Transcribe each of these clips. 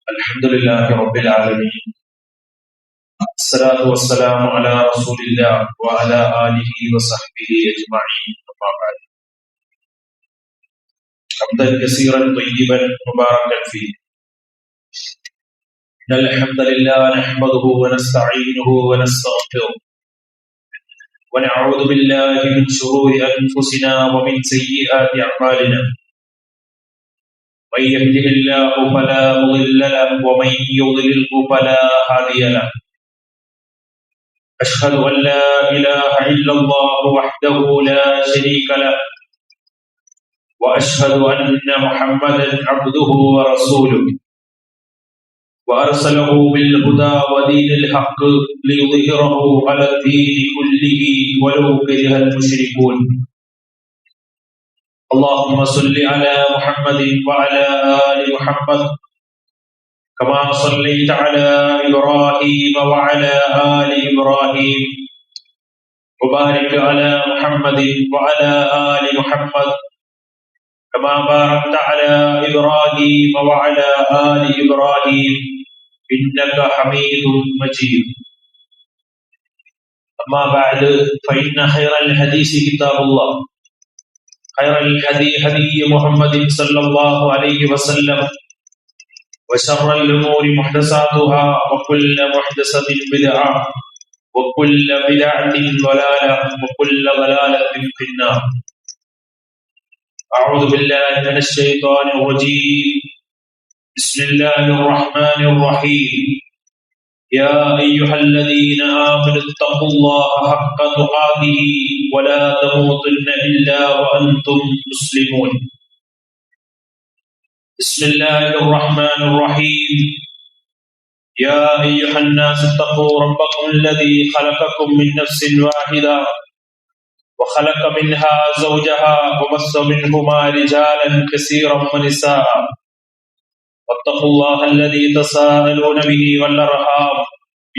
الحمد لله رب العالمين. الصلاة والسلام على رسول الله وعلى آله وصحبه أجمعين. أما بعد، حمدا كثيرا طيبا مباركا فيه. إن الحمد لله نحمده ونستعينه ونستغفره ونعوذ بالله من شرور أنفسنا ومن سيئات أعمالنا. من يهده الله فلا مضل له ومن يضلله فلا هادي له. أشهد أن لا إله إلا الله وحده لا شريك له وأشهد أن محمدا عبده ورسوله وأرسله بالهدى ودين الحق ليظهره على الدين كله ولو كره المشركون. اللهم صل على محمد وعلى آل محمد كما صليت على إبراهيم وعلى آل إبراهيم وبارك على محمد وعلى آل محمد كما باركت على إبراهيم وعلى آل إبراهيم إنك حميد مجيد. أما بعد، فإن خير الحديث كتاب الله، خير الهدي هدي محمد صلى الله عليه وسلم، وشر الأمور محدثاتها وكل محدثة بدعة وكل بدعة ضلالة وكل ضلالة في النار. أعوذ بالله من الشيطان الرجيم. بسم الله الرحمن الرحيم. يا أيها الذين آمنوا اتقوا الله حق تقاته ولا تموتن إلا وأنتم مسلمون. بسم الله الرحمن الرحيم. يا أيها الناس اتقوا ربكم الذي خلقكم من نفس واحدة وخلق منها زوجها وبث منهما رجالا كثيرا ونساء واتقوا الله الذي تساءلون به والأرحام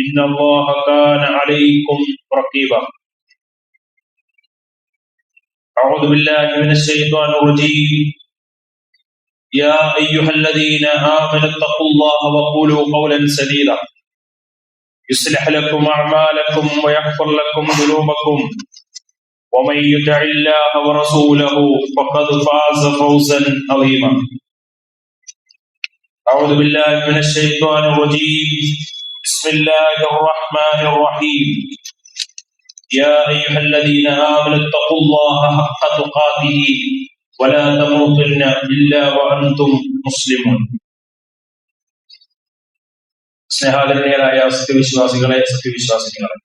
إن الله كان عليكم رقيبا. أعوذ بالله من الشيطان الرجيم. يا أيها الذين آمنوا اتقوا الله وقولوا قولا سديدا يصلح لكم أعمالكم ويغفر لكم ذنوبكم ومن يطع الله ورسوله فقد فاز فوزا عظيما. أعوذ بالله من الشيطان الرجيم. بسم الله الرحمن الرحيم. يا أيها الذين آمنوا اتقوا الله حق تقاته ولا تموتن إلا وأنتم مسلمون. സ്നേഹാദരണീയരായ സത്യവിശ്വാസികളെ, സത്യവിശ്വാസികളെ,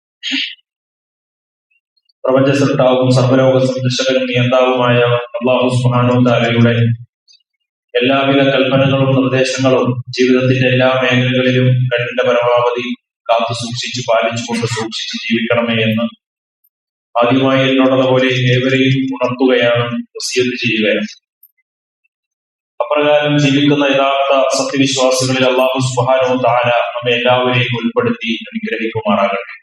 പ്രപഞ്ച സൃഷ്ടാവും സർവ്വലോക സംരക്ഷകനും നിയന്താവുമായ അല്ലാഹു സുബ്ഹാനഹു വ തആലയുടെ എല്ലാവിധ കൽപ്പനകളും നിർദ്ദേശങ്ങളും ജീവിതത്തിന്റെ എല്ലാ മേഖലകളിലും കഴിവിന്റെ പരമാവധി കാത്തു സൂക്ഷിച്ച് പാലിച്ചുകൊണ്ട് സൂക്ഷിച്ച് ജീവിക്കണമേ എന്ന് ആദ്യമായി എന്നോടുള്ള പോലെ ഏവരെയും ഉണർത്തുകയാണ്, വസിയത്ത് ചെയ്യുകയാണ്. അപ്രകാരം ജീവിക്കുന്ന യഥാർത്ഥ സത്യവിശ്വാസികളിൽ അല്ലാഹു സുബ്ഹാനഹു വ തആല നമ്മെ എല്ലാവരെയും ഉൾപ്പെടുത്തി അനുഗ്രഹിക്കുമാറാകട്ടെ.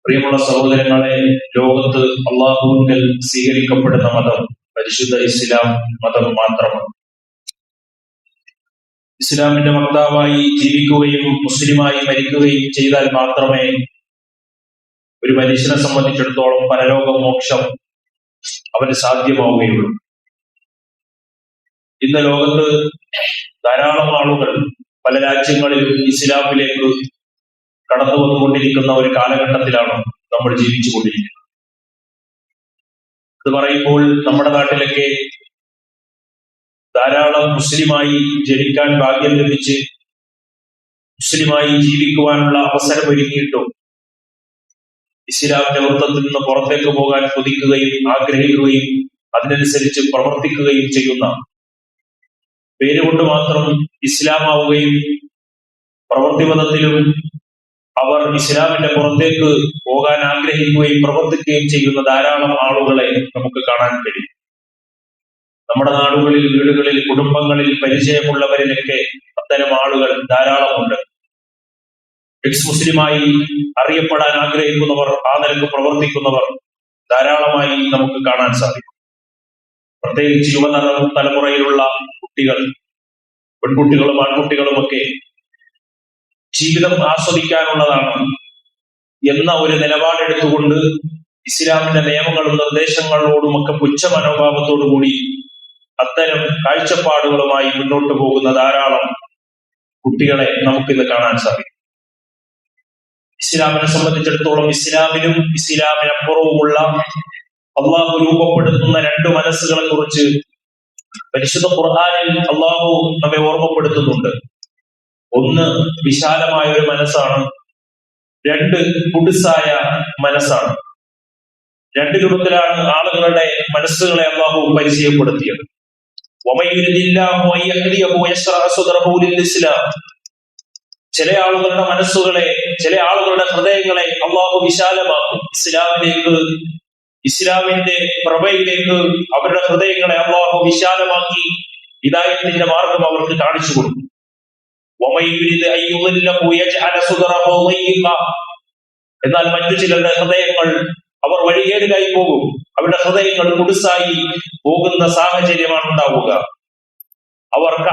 പ്രിയമുള്ള സഹോദരങ്ങളെ, ലോകത്ത് അല്ലാഹുവിങ്കൽ സ്വീകരിക്കപ്പെടുന്ന മതം പരിശുദ്ധ ഇസ്ലാം മതം മാത്രമാണ്. ഇസ്ലാമിന്റെ വക്താവായി ജീവിക്കുകയും മുസ്ലിമായി മരിക്കുകയും ചെയ്താൽ മാത്രമേ ഒരു മനുഷ്യനെ സംബന്ധിച്ചിടത്തോളം പരലോക മോക്ഷം അവന് സാധ്യമാവുകയുള്ളൂ. ഇന്ന് ലോകത്ത് ധാരാളം ആളുകൾ പല രാജ്യങ്ങളിലും ഇസ്ലാമിലേക്ക് കടന്നു വന്നുകൊണ്ടിരിക്കുന്ന ഒരു കാലഘട്ടത്തിലാണ് നമ്മൾ ജീവിച്ചു കൊണ്ടിരിക്കുന്നത്. ഇത് പറയുമ്പോൾ നമ്മുടെ നാട്ടിലൊക്കെ ധാരാളം മുസ്ലിമായി ജനിക്കാൻ ഭാഗ്യം ലഭിച്ച് മുസ്ലിമായി ജീവിക്കുവാനുള്ള അവസരം ഒരുങ്ങിയിട്ടും ഇസ്ലാമിന്റെ വൃത്തത്തിൽ നിന്ന് പുറത്തേക്ക് പോകാൻ കൊതിക്കുകയും ആഗ്രഹിക്കുകയും അതിനനുസരിച്ച് പ്രവർത്തിക്കുകയും ചെയ്യുന്ന, പേരുകൊണ്ട് മാത്രം ഇസ്ലാമാവുകയും പ്രവൃത്തിപഥത്തിലും അവർ ഇസ്ലാമിന്റെ പുറത്തേക്ക് പോകാൻ ആഗ്രഹിക്കുകയും പ്രവർത്തിക്കുകയും ചെയ്യുന്ന ധാരാളം ആളുകളെ നമുക്ക് കാണാൻ കഴിയും. നമ്മുടെ നാടുകളിൽ, വീടുകളിൽ, കുടുംബങ്ങളിൽ പരിചയമുള്ളവരിലൊക്കെ അത്തരം ആളുകൾ ധാരാളമുണ്ട്. എക്സ് മുസ്ലിമായി അറിയപ്പെടാൻ ആഗ്രഹിക്കുന്നവർ, ആ നിലക്ക് പ്രവർത്തിക്കുന്നവർ ധാരാളമായി നമുക്ക് കാണാൻ സാധിക്കും. പ്രത്യേകിച്ച് യുവതലമുറയിലുള്ള കുട്ടികൾ, പെൺകുട്ടികളും ആൺകുട്ടികളും ഒക്കെ ജീവിതം ആസ്വദിക്കാനുള്ളതാണ് എന്ന ഒരു നിലപാടെടുത്തുകൊണ്ട് ഇസ്ലാമിന്റെ നിയമങ്ങളും നിർദ്ദേശങ്ങളോടുമൊക്കെ പുച്ഛ മനോഭാവത്തോടു കൂടി അത്തരം കാഴ്ചപ്പാടുകളുമായി മുന്നോട്ട് പോകുന്ന ധാരാളം കുട്ടികളെ നമുക്കിന്ന് കാണാൻ സാധിക്കും. ഇസ്ലാമിനെ സംബന്ധിച്ചിടത്തോളം ഇസ്ലാമിനും ഇസ്ലാമിനപ്പുറവുമുള്ള അള്ളാഹു രൂപപ്പെടുത്തുന്ന രണ്ട് മനസ്സുകളെ കുറിച്ച് പരിശുദ്ധ ഖുർആനിൽ അള്ളാഹു നമ്മെ ഓർമ്മപ്പെടുത്തുന്നുണ്ട്. ഒന്ന് വിശാലമായ ഒരു മനസ്സാണ്, രണ്ട് കുടുസായ മനസ്സാണ്. രണ്ട് രൂപത്തിലാണ് ആളുകളുടെ മനസ്സുകളെ അള്ളാഹു പരിചയപ്പെടുത്തിയത്. ചില ആളുകളുടെ മനസ്സുകളെ, ചില ആളുകളുടെ ഹൃദയങ്ങളെ അള്ളാഹു വിശാലമാക്കും. ഇസ്ലാമിന്റെ പ്രഭയിലേക്ക് അവരുടെ ഹൃദയങ്ങളെ അള്ളാഹു വിശാലമാക്കി ഹിദായത്തിന്റെ മാർഗം അവർക്ക് കാണിച്ചു കൊടുക്കും. എന്നാൽ മറ്റു ചിലരുടെ ഹൃദയങ്ങൾ അവർ വഴികേടിലായി പോകും. അവരുടെ ഹൃദയങ്ങൾ കുടുസായി പോകുന്ന സാഹചര്യമാണ് ഉണ്ടാവുക. അവർക്ക്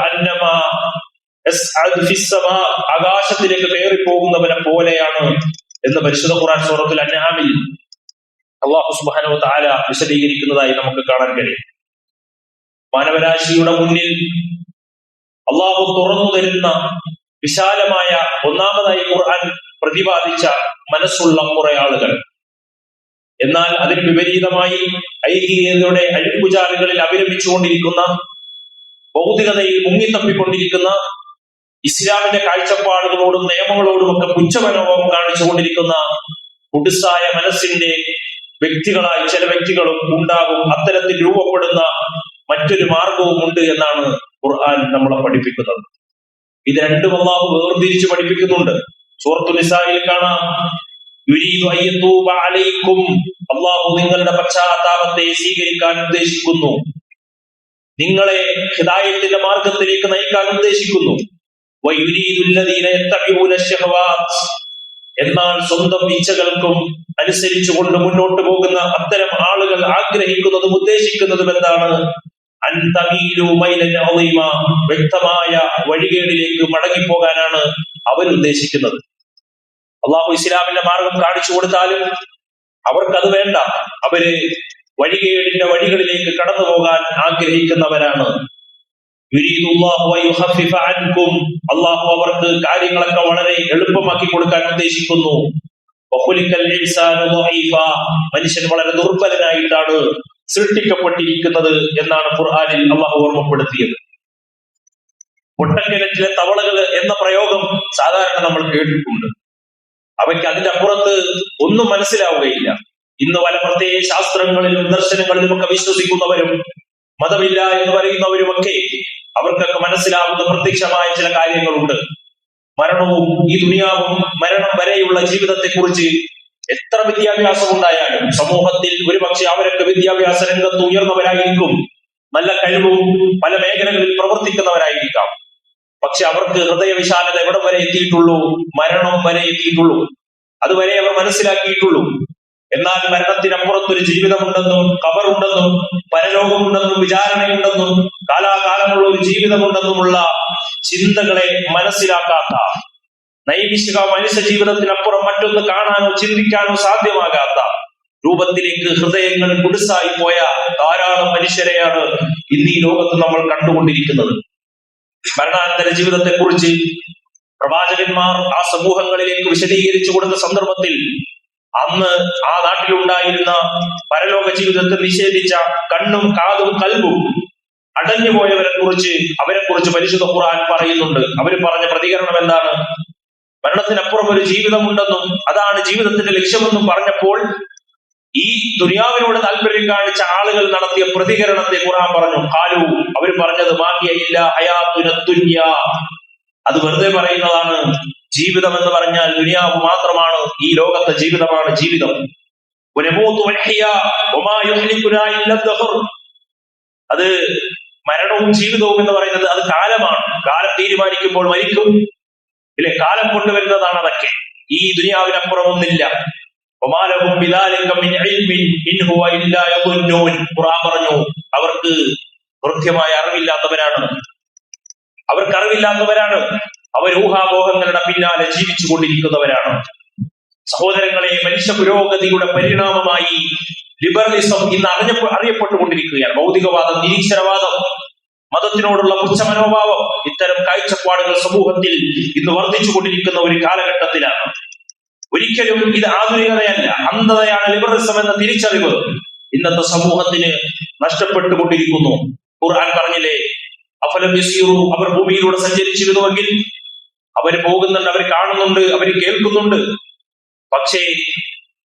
ആകാശത്തിലേക്ക് കയറി പോകുന്നവനെ പോലെയാണ് എന്ന് പരിശുദ്ധ ഖുർആൻ സൂറത്തുൽ അൻആമിൽ അല്ലാഹു സുബ്ഹാനഹു വ തആല വിശദീകരിക്കുന്നതായി നമുക്ക് കാണാൻ കഴിയും. മാനവരാശിയുടെ മുന്നിൽ അള്ളാഹു തുറന്നു തരുന്ന വിശാലമായ, ഒന്നാമതായി ഖുർആൻ പ്രതിപാദിച്ച മനസ്സുള്ള കുറെ ആളുകൾ. എന്നാൽ അതിന് വിപരീതമായി ഐഹികതയുടെ അഴുക്കുചാലുകളിൽ അഭിരമിച്ചുകൊണ്ടിരിക്കുന്ന, ഭൗതികതയിൽ മുങ്ങിത്തപ്പിക്കൊണ്ടിരിക്കുന്ന, ഇസ്ലാമിന്റെ കാഴ്ചപ്പാടുകളോടും നിയമങ്ങളോടും ഒക്കെ പുച്ഛമനോഭാവം കാണിച്ചുകൊണ്ടിരിക്കുന്ന കുടുസായ മനസ്സിന്റെ വ്യക്തികളായി ചില വ്യക്തികളും ഉണ്ടാകും. അത്തരത്തിൽ രൂപപ്പെടുന്ന മറ്റൊരു മാർഗവും ഉണ്ട് എന്നാണ് ഖുർആൻ നമ്മളെ പഠിപ്പിക്കുന്നത്. ഇത് രണ്ടും അല്ലാഹു വേർതിരിച്ച് പഠിപ്പിക്കുന്നുണ്ട്. സൂറത്തുൽ നിസായിൽ കാണാം, യുരീദു അയ്യതൂബ അലൈക്കും, അല്ലാഹു നിങ്ങളുടെ പശ്ചാത്താപത്തെ സ്വീകരിക്കാൻ ഉദ്ദേശിക്കുന്നു, നിങ്ങളെ ഹിദായത്തിന്റെ മാർഗത്തിലേക്ക് നയിക്കാൻ ഉദ്ദേശിക്കുന്നു. വയുരീദുല്ലദീന യത്തബിഊന ശഹവാത്ത്, എന്നാൽ സ്വന്തം ഇച്ഛകൾക്കും അനുസരിച്ചുകൊണ്ട് മുന്നോട്ട് പോകുന്ന അത്തരം ആളുകൾ ആഗ്രഹിക്കുന്നതും ഉദ്ദേശിക്കുന്നതും എന്താണ്? അൻതമീലു മൈലൻ അളീമ, വ്യക്തമായ വഴികേടിലേക്ക് മടങ്ങിപ്പോകാനാണ് അവരുദ്ദേശിക്കുന്നത്. അള്ളാഹു ഇസ്ലാമിന്റെ മാർഗം കാണിച്ചു കൊടുത്താലും അവർക്കത് വേണ്ട. അവര് വഴികേടിന്റെ വഴികളിലേക്ക് കടന്നു പോകാൻ ആഗ്രഹിക്കുന്നവരാണ്. അള്ളാഹു അവർക്ക് കാര്യങ്ങളൊക്കെ വളരെ എളുപ്പമാക്കി കൊടുക്കാൻ ഉദ്ദേശിക്കുന്നു. മനുഷ്യൻ വളരെ ദുർബലനായിട്ടാണ് സൃഷ്ടിക്കപ്പെട്ടിരിക്കുന്നത് എന്നാണ് ഖുർആനിൽ അള്ളാഹു ഓർമ്മപ്പെടുത്തിയത്. പൊട്ടക്കിണറ്റിലെ തവളകൾ എന്ന പ്രയോഗം സാധാരണ നമ്മൾ കേട്ടിട്ടുണ്ട്. അവയ്ക്ക് അതിന്റെ അപ്പുറത്ത് ഒന്നും മനസ്സിലാവുകയില്ല. ഇന്ന് പല പ്രത്യേക ശാസ്ത്രങ്ങളിലും ദർശനങ്ങളിലും ഒക്കെ വിശ്വസിക്കുന്നവരും മതമില്ല എന്ന് പറയുന്നവരുമൊക്കെ അവർക്കൊക്കെ മനസ്സിലാവുന്ന പ്രത്യക്ഷമായ ചില കാര്യങ്ങളുണ്ട്. മരണവും ഈ ദുനിയാവും മരണം വരെയുള്ള ജീവിതത്തെ കുറിച്ച് എത്ര വിദ്യാഭ്യാസം ഉണ്ടായാലും സമൂഹത്തിൽ ഒരുപക്ഷെ അവരൊക്കെ വിദ്യാഭ്യാസ രംഗത്ത് ഉയർന്നവരായിരിക്കും, നല്ല കഴിവും പല മേഖലകളിൽ പ്രവർത്തിക്കുന്നവരായിരിക്കാം. പക്ഷെ അവർക്ക് ഹൃദയവിശാലത എവിടം വരെ എത്തിയിട്ടുള്ളൂ? മരണം വരെ എത്തിയിട്ടുള്ളൂ. അതുവരെ അവർ മനസ്സിലാക്കിയിട്ടുള്ളൂ. എന്നാൽ മരണത്തിനപ്പുറത്തൊരു ജീവിതമുണ്ടെന്നും ഖബറുണ്ടെന്നും പരലോകമുണ്ടെന്നും വിചാരണയുണ്ടെന്നും കാലാകാലമുള്ള ഒരു ജീവിതമുണ്ടെന്നുമുള്ള ചിന്തകളെ മനസ്സിലാക്കാത്ത, നൈമിഷിക മനുഷ്യ ജീവിതത്തിനപ്പുറം മറ്റൊന്ന് കാണാനോ ചിന്തിക്കാനോ സാധ്യമാകാത്ത രൂപത്തിലേക്ക് ഹൃദയങ്ങൾ കുടുസായി പോയ ധാരാളം മനുഷ്യരെയാണ് ഇന്ന് ഈ ലോകത്ത് നമ്മൾ കണ്ടുകൊണ്ടിരിക്കുന്നത്. മരണാനന്തര ജീവിതത്തെ കുറിച്ച് പ്രവാചകന്മാർ ആ സമൂഹങ്ങളിലേക്ക് വിശദീകരിച്ചു കൊടുത്ത സന്ദർഭത്തിൽ അന്ന് ആ നാട്ടിലുണ്ടായിരുന്ന പരലോക ജീവിതത്തെ നിഷേധിച്ച കണ്ണും കാതും കൽബും അടഞ്ഞുപോയവരെ കുറിച്ച് പരിശുദ്ധ ഖുർആൻ പറയുന്നുണ്ട്. അവർ പറഞ്ഞ പ്രതികരണം എന്താണ്? മരണത്തിനപ്പുറം ഒരു ജീവിതമുണ്ടെന്നും അതാണ് ജീവിതത്തിന്റെ ലക്ഷ്യമെന്നും പറഞ്ഞപ്പോൾ ഈ ദുനിയാവിനോട് താല്പര്യം കാണിച്ച ആളുകൾ നടത്തിയ പ്രതികരണത്തെ ഖുർആൻ പറഞ്ഞു. ഖാലു, അവർ പറഞ്ഞത് മാഹിയയില്ല ഹയാത്തുന ദുനിയ, അത് വെറുതെ പറയുന്നതാണ്. ജീവിതം എന്ന് പറഞ്ഞാൽ ദുനിയാവ് മാത്രമാണ്, ഈ ലോകത്തെ ജീവിതമാണ് ജീവിതം. അത് മരണവും ജീവിതവും എന്ന് പറയുന്നത് അത് കാലമാണ്. കാലം തീരുമാനിക്കുമ്പോൾ മരിക്കും, ഇല്ലേ? കാലം കൊണ്ടുവരുന്നതാണ് അതൊക്കെ. ഈ ദുനിയാവിനപ്പുറം ഒന്നില്ല. ഖുർആൻ പറഞ്ഞു അവർക്ക് കൃത്യമായ അറിവില്ലാത്തവരാണ്. അവർക്ക് അറിവില്ലാത്തവരാണ്. അവർ ഊഹാപോഹങ്ങളുടെ പിന്നാലെ ജീവിച്ചു കൊണ്ടിരിക്കുന്നവരാണ്. സഹോദരങ്ങളെ, മനുഷ്യ പുരോഗതിയുടെ പരിണാമമായി ലിബറലിസം ഇന്ന് അറിയപ്പെട്ടുകൊണ്ടിരിക്കുകയാണ്. ഭൗതികവാദം, നിരീശ്വരവാദം, മതത്തിനോടുള്ള പുച്ഛ മനോഭാവം, ഇത്തരം കാഴ്ചപ്പാടുകൾ സമൂഹത്തിൽ ഇന്ന് വർദ്ധിച്ചുകൊണ്ടിരിക്കുന്ന ഒരു കാലഘട്ടത്തിലാണ്. ഒരിക്കലും ഇത് ആധുനികതയല്ല, അന്ധതയാണ് ലിബറലിസം എന്ന തിരിച്ചറിവ് ഇന്നത്തെ സമൂഹത്തിന് നഷ്ടപ്പെട്ടുകൊണ്ടിരിക്കുന്നു. ഖുർആൻ പറഞ്ഞില്ലേ, അഫലം യസീറു, അവർ ഭൂമിയിലൂടെ സഞ്ചരിച്ചിരുന്നുവെങ്കിൽ. അവർ പോകുന്നുണ്ട്, അവർ കാണുന്നുണ്ട്, അവർ കേൾക്കുന്നുണ്ട്, പക്ഷേ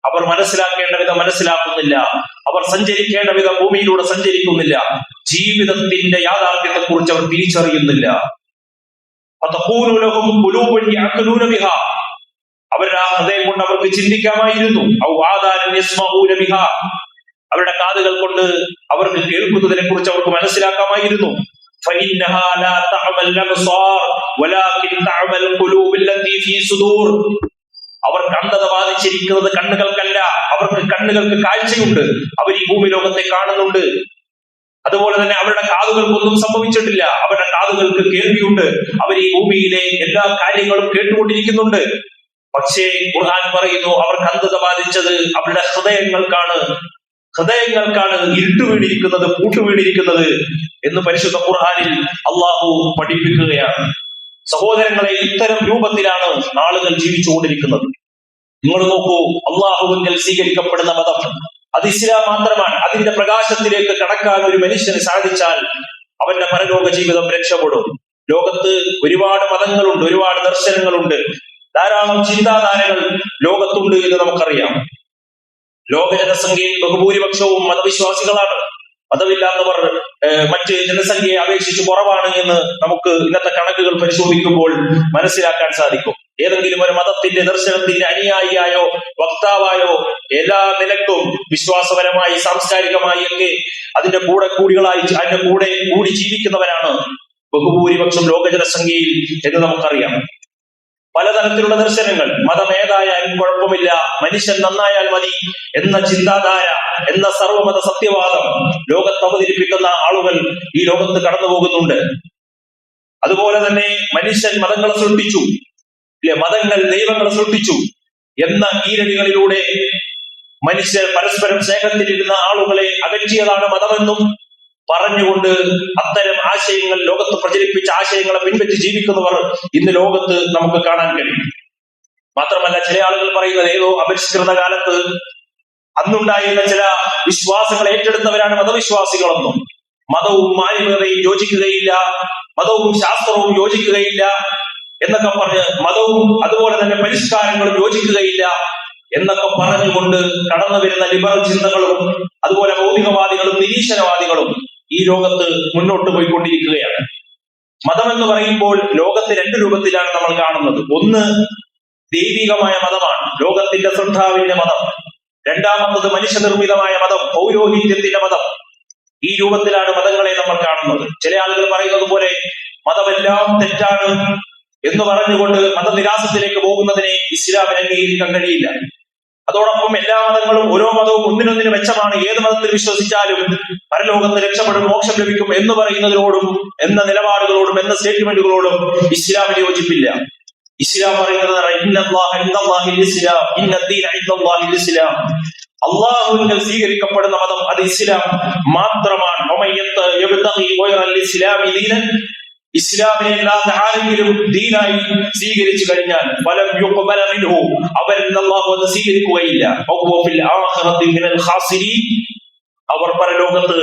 അവർ മനസ്സിലാക്കേണ്ട വിധം മനസ്സിലാക്കുന്നില്ല. അവർ സഞ്ചരിക്കേണ്ട വിധം ഭൂമിയിലൂടെ സഞ്ചരിക്കുന്നില്ല. ജീവിതത്തിന്റെ യാഥാർത്ഥ്യത്തെ കുറിച്ച് അവർ തിരിച്ചറിയുന്നില്ല. അവരുടെ ആ ഹൃദയം കൊണ്ട് അവർക്ക് ചിന്തിക്കാമായിരുന്നു. അവരുടെ കാതുകൾ കൊണ്ട് അവർക്ക് കേൾക്കുന്നതിനെ കുറിച്ച് അവർക്ക് മനസ്സിലാക്കാമായിരുന്നു. അവർക്ക് അന്ധത ബാധിച്ചിരിക്കുന്നത് കണ്ണുകൾക്കല്ല, അവർക്ക് കണ്ണുകൾക്ക് കാഴ്ചയുണ്ട്, അവർ ഈ ഭൂമി ലോകത്തെ കാണുന്നുണ്ട്. അതുപോലെ തന്നെ അവരുടെ കാതുകൾക്കൊന്നും സംഭവിച്ചിട്ടില്ല, അവരുടെ കാതുകൾക്ക് കേൾവിയുണ്ട്, അവർ ഈ ഭൂമിയിലെ എല്ലാ കാര്യങ്ങളും കേട്ടുകൊണ്ടിരിക്കുന്നുണ്ട്. പക്ഷേ ഖുർആൻ പറയുന്നു, അവർക്ക് അന്ധത ബാധിച്ചത് അവരുടെ ഹൃദയങ്ങൾക്കാണ് ഇരുട്ട് വീണിരിക്കുന്നത്, പൂട്ടുവീണിരിക്കുന്നത് എന്ന് പരിശുദ്ധ ഖുർആനിൽ അള്ളാഹു പഠിപ്പിക്കുകയാണ്. സഹോദരങ്ങളെ, ഇത്തരം രൂപത്തിലാണ് ആളുകൾ ജീവിച്ചുകൊണ്ടിരിക്കുന്നത്. നിങ്ങൾ നോക്കൂ, അള്ളാഹുവിൽ സ്വീകരിക്കപ്പെടുന്ന മതം അത് ഇസ്ലാം മാത്രമാണ്. അതിന്റെ പ്രകാശത്തിലേക്ക് കടക്കാൻ ഒരു മനുഷ്യന് സാധിച്ചാൽ അവന്റെ പരലോക ജീവിതം രക്ഷപ്പെടും. ലോകത്ത് ഒരുപാട് മതങ്ങളുണ്ട്, ഒരുപാട് ദർശനങ്ങളുണ്ട്, ധാരാളം ചിന്താധാരകൾ ലോകത്തുണ്ട് എന്ന് നമുക്കറിയാം. ലോക ജനസംഖ്യയിൽ ബഹുഭൂരിപക്ഷവും മതവിശ്വാസികളാണ്. മതമില്ലാത്തവർ മറ്റ് ജനസംഖ്യയെ അപേക്ഷിച്ച് കുറവാണ് എന്ന് നമുക്ക് ഇന്നത്തെ കണക്കുകൾ പരിശോധിക്കുമ്പോൾ മനസ്സിലാക്കാൻ സാധിക്കും. ഏതെങ്കിലും ഒരു മതത്തിന്റെ ദർശനത്തിന്റെ അനുയായിയായോ വക്താവായോ എല്ലാ നിലക്കും വിശ്വാസപരമായി സാംസ്കാരികമായി ഒക്കെ അതിന്റെ കൂടി ജീവിക്കുന്നവരാണ് ബഹുഭൂരിപക്ഷം ലോക ജനസംഖ്യയിൽ എന്ന് നമുക്കറിയാം. പലതരത്തിലുള്ള ദർശനങ്ങൾ, മതം ഏതായാലും കുഴപ്പമില്ല, മനുഷ്യൻ നന്നായാൽ മതി എന്ന ചിന്താധാര, എന്ന സർവമത സത്യവാദം ലോകത്ത് അവതരിപ്പിക്കുന്ന ആളുകൾ ഈ ലോകത്ത് കടന്നു പോകുന്നുണ്ട്. അതുപോലെ തന്നെ മനുഷ്യൻ മതങ്ങളെ സൃഷ്ടിച്ചു, മതങ്ങൾ ദൈവങ്ങളെ സൃഷ്ടിച്ചു എന്ന ഈരടികളിലൂടെ മനുഷ്യർ പരസ്പരം സ്നേഹത്തിലിരുന്ന ആളുകളെ അകറ്റിയതാണ് മതമെന്നും പറഞ്ഞുകൊണ്ട് അത്തരം ആശയങ്ങൾ ലോകത്ത് പ്രചരിപ്പിച്ച ആശയങ്ങളെ പിൻപറ്റി ജീവിക്കുന്നവർ ഇന്ന് ലോകത്ത് നമുക്ക് കാണാൻ കഴിയും. മാത്രമല്ല, ചില ആളുകൾ പറയുന്നത് ഏതോ അപരിഷ്കൃത കാലത്ത് അന്നുണ്ടായിരുന്ന ചില വിശ്വാസങ്ങൾ ഏറ്റെടുത്തവരാണ് മതവിശ്വാസികളെന്നും, മതവും മാനവികതയും യോജിക്കുകയില്ല, മതവും ശാസ്ത്രവും യോജിക്കുകയില്ല എന്നൊക്കെ പറഞ്ഞ്, മതവും അതുപോലെ തന്നെ പരിഷ്കാരങ്ങളും യോജിക്കുകയില്ല എന്നൊക്കെ പറഞ്ഞുകൊണ്ട് കടന്നു വരുന്ന ലിബറൽ ചിന്തകളും അതുപോലെ ഭൗതികവാദികളും നിരീശ്വരവാദികളും ഈ ലോകത്ത് മുന്നോട്ട് പോയിക്കൊണ്ടിരിക്കുകയാണ്. മതം എന്ന് പറയുമ്പോൾ ലോകത്ത് രണ്ട് രൂപത്തിലാണ് നമ്മൾ കാണുന്നത്. ഒന്ന് ദൈവികമായ മതമാണ്, ലോകത്തിന്റെ സൃഷ്ടാവിന്റെ മതം. രണ്ടാമത്തത് മനുഷ്യനിർമ്മിതമായ മതം, പൗരോഹിത്യത്തിന്റെ മതം. ഈ രൂപത്തിലാണ് മതങ്ങളെ നമ്മൾ കാണുന്നത്. ചില ആളുകൾ പറയുന്നത് പോലെ മതമെല്ലാം തെറ്റാണ് എന്ന് പറഞ്ഞുകൊണ്ട് മതനിരാസത്തിലേക്ക് പോകുന്നതിനെ ഇസ്ലാമിന് അംഗീകരിക്കാൻ കഴിയില്ല. അതോടൊപ്പം എല്ലാ മതങ്ങളും, ഓരോ മതവും ഒന്നിനൊന്നിന് മെച്ചമാണ്, ഏത് മതത്തിൽ വിശ്വസിച്ചാലും പരലോകത്ത് രക്ഷപ്പെടും, മോക്ഷം ലഭിക്കും എന്ന് പറയുന്നതിനോടും, എന്ന നിലപാടുകളോടും, എന്ന സ്റ്റേറ്റ്മെന്റുകളോടും ഇസ്ലാമിന് യോജിപ്പില്ല. ഇസ്ലാം പറയുന്നത് അള്ളാഹുവിൽ സ്വീകരിക്കപ്പെടുന്ന മതം അത് ഇസ്ലാം മാത്രമാണ്. ഇസ്ലാമിനെ അല്ലാതെ ആരെങ്കിലും ദീനായി സ്വീകരിച്ചു കഴിഞ്ഞാൽ അവരിൽ അല്ലാഹു അത് സ്വീകരിക്കുകയില്ല. അവർ പരലോകത്ത്